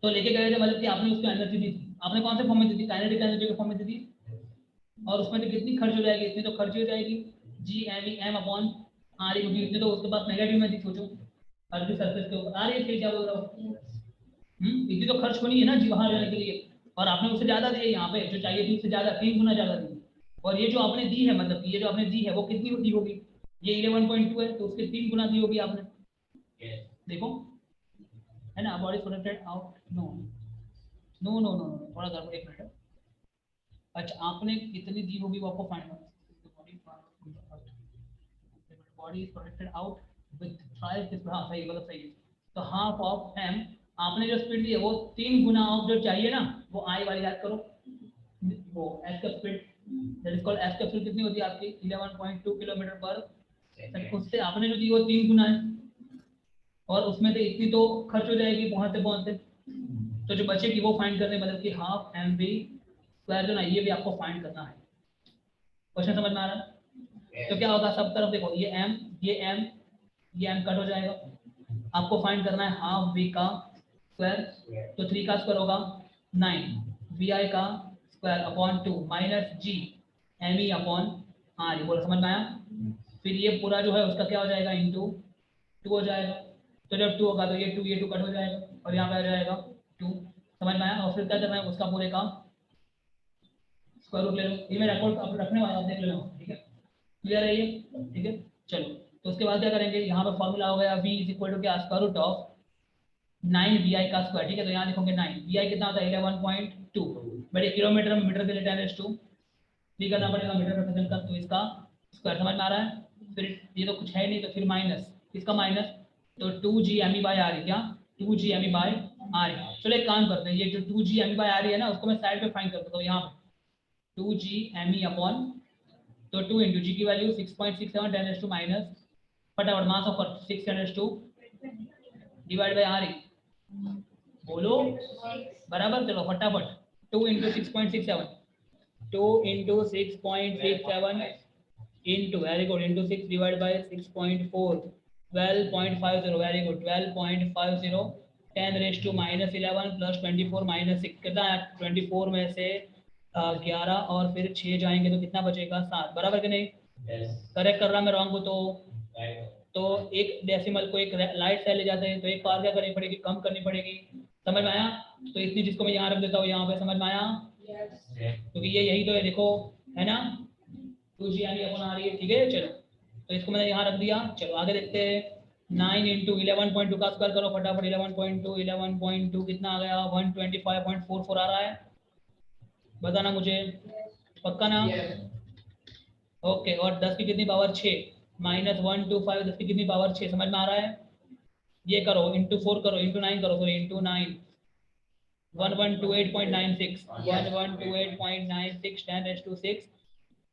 तो लेके गए थे मतलब कि आपने उसको एनर्जी दी थी, आपने कौन से फॉर्म में दी थी, काइनेटिक एनर्जी के फॉर्म में दी थी, और उसमें तो कितनी खर्च हो जाएगी, इतनी तो खर्च हो जाएगी, G M upon R E, क्योंकि इतनी तो उसके पास नेगेटिव में थी, सोचो अर्थ की सरफेस के ऊपर आ रही है, क्या बोल रहा हूँ, इतनी तो खर्च होनी है ना जी वहां जाने के लिए, और आपने उससे ज्यादा दी है, यहाँ पे जो चाहिए थी उससे ज्यादा 3 गुना ज्यादा दी, और ये जो आपने दी है मतलब कि ये जो आपने दी है वो कितनी दी होगी, ये 11.2 है तो उसके 3 गुना दी होगी आपने, देखो है ना, body protected out, no no no no no, थोड़ा गड़बड़, एक मिनट, अच्छा आपने कितनी दी होगी वो आपको फाइंड करना, body is protected out with try this, हाँ सही गलत सही है, तो हाफ ऑफ एम, आपने जो स्पीड दी है वो 3 गुना ऑफ जो चाहिए ना, वो आई वाली याद करो, वो एस का speed, that is called S का स्पीड कितनी होती है आपकी 11.2 किलोमीटर पर सेकंड, उससे आपने जो दी वो 3 गुना है, और उसमें से इतनी तो खर्च हो जाएगी पहुंचते पहुंचते, तो जो बचेगी वो फाइंड करने, मतलब कि हाफ एम वी स्क्वायर जो ना, ये भी आपको फाइंड करना है, क्वेश्चन समझ में आ रहा है। तो क्या होगा, सब तरफ देखो, ये एम ये एम ये एम कट हो जाएगा, आपको फाइंड करना है हाफ वी का स्क्वायर, तो 3 का स्क्वायर होगा 9, वी आई का square upon 2 minus G M E upon R, ये बोला समझ में आया, फिर ये पूरा जो है उसका क्या हो जाएगा, इंटू 2 हो जाएगा, तो जब 2 होगा तो ये 2 कट हो जाएगा और यहाँ पे आ जाएगा 2, समझ में आया, और फिर क्या करना है उसका पूरे का स्क्वायर रूट ले लो, ये मैं रिकॉर्ड आप रखने वाला, आप देख लेना, ठीक है, क्लियर है ये, ठीक है। चलो तो उसके बाद क्या करेंगे, यहाँ पे फॉर्मूला हो गया v इज इक्वल टू क्या, square root of 9 V I का स्क्वायर, ठीक है, तो यहाँ लिखोगे 9 वी आई कितना होता है 11.2, बट ये किलोमीटर में मीटर के लिए 10⁻², भी करना पड़ेगा मीटर में प्रेजेंट कर, तो इसका स्क्वायर समझ में आ रहा है, फिर ये तो कुछ है नहीं, तो फिर माइनस इसका माइनस, तो 2g M E by are, क्या 2g M E by are, चलो एक काम करते हैं, ये जो 2g M E by are है ना उसको मैं साइड पे फाइंड कर देता हूँ, यहाँ पे 2g एम ई अपॉन, तो 2 इंटू जी की वैल्यू 6.67 10⁻² माइनस, फटाफट mass of 6 divide by R, बोलो बराबर, चलो फटाफट 2 into 6.67, 2 into 6.67 into, very good, into 6 divide by 6.4, 12.50, very good 12.50, 10⁻² minus 11 plus 24 minus 6, कितना है 24 में से 11 और फिर 6 जाएंगे तो कितना बचेगा 7, बराबर कि नहीं, करेक्ट कर रहा मैं रॉन्ग को, तो एक डेसिमल को एक लाइट से ले जाते हैं तो एक पावर क्या करनी पड़ेगी, कम करनी पड़ेगी, समझ में आया, तो इसलिए जिसको मैं यहाँ रख देता हूँ यहाँ पे, समझ में आया, क्योंकि ये यही तो है, देखो है ना 2g यानी अपन आ रही है, ठीक है, चलो तो इसको मैंने यहाँ रख दिया, चलो आगे देखते हैं, 9 इंटू 11.2 का स्क्वायर करो फटाफट, 11.2 कितना आ गया 125.44 आ रहा है, बताना मुझे, पक्का ना, ओके, और 10 की कितनी पावर 6 माइनस 125, 10 की कितनी पावर 6, समझ में आ रहा है, ये करो इंटू 4 करो, इंटू 9 करो, सॉरी इंटू 9, 1128.96, 1128.96 10⁻6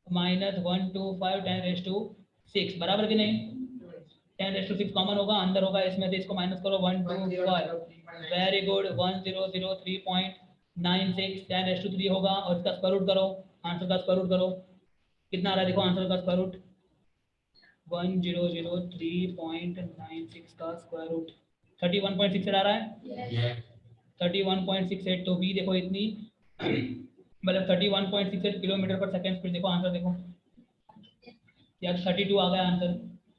माइनस 125 10⁻6, बराबर कि नहीं, 10⁻6 कॉमन होगा, अंदर होगा इसमें से, इसको माइनस करो 125, वेरी गुड 1003.96 10⁻3 होगा, और इसका स्क्वायर रूट करो, आंसर का स्क्वायर रूट करो, कितना आ रहा है देखो, आंसर का स्क्वायर रूट 1003.96 का स्क्वायर रूट 31.68 आ रहा है, 31.68, तो v देखो इतनी मतलब 31.68 किलोमीटर पर सेकंड स्पीड, देखो आंसर देखो, या 32 आ गया आंसर,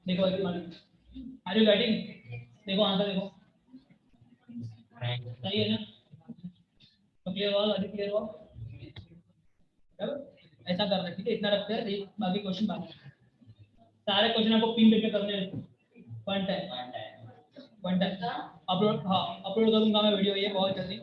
देखो आर यू गेटिंग, देखो आंसर देखो, सही है ना, तो क्लियर हुआ, लॉजिक क्लियर हुआ, ऐसा कर रहे हैं, ठीक है, इतना रखते हैं, एक बाकी क्वेश्चन बाकी, सारे क्वेश्चन आपको पिन पे करने हैं, वन टाइम अपलोड, हाँ अपलोड करूंगा मैं वीडियो ये बहुत जल्दी,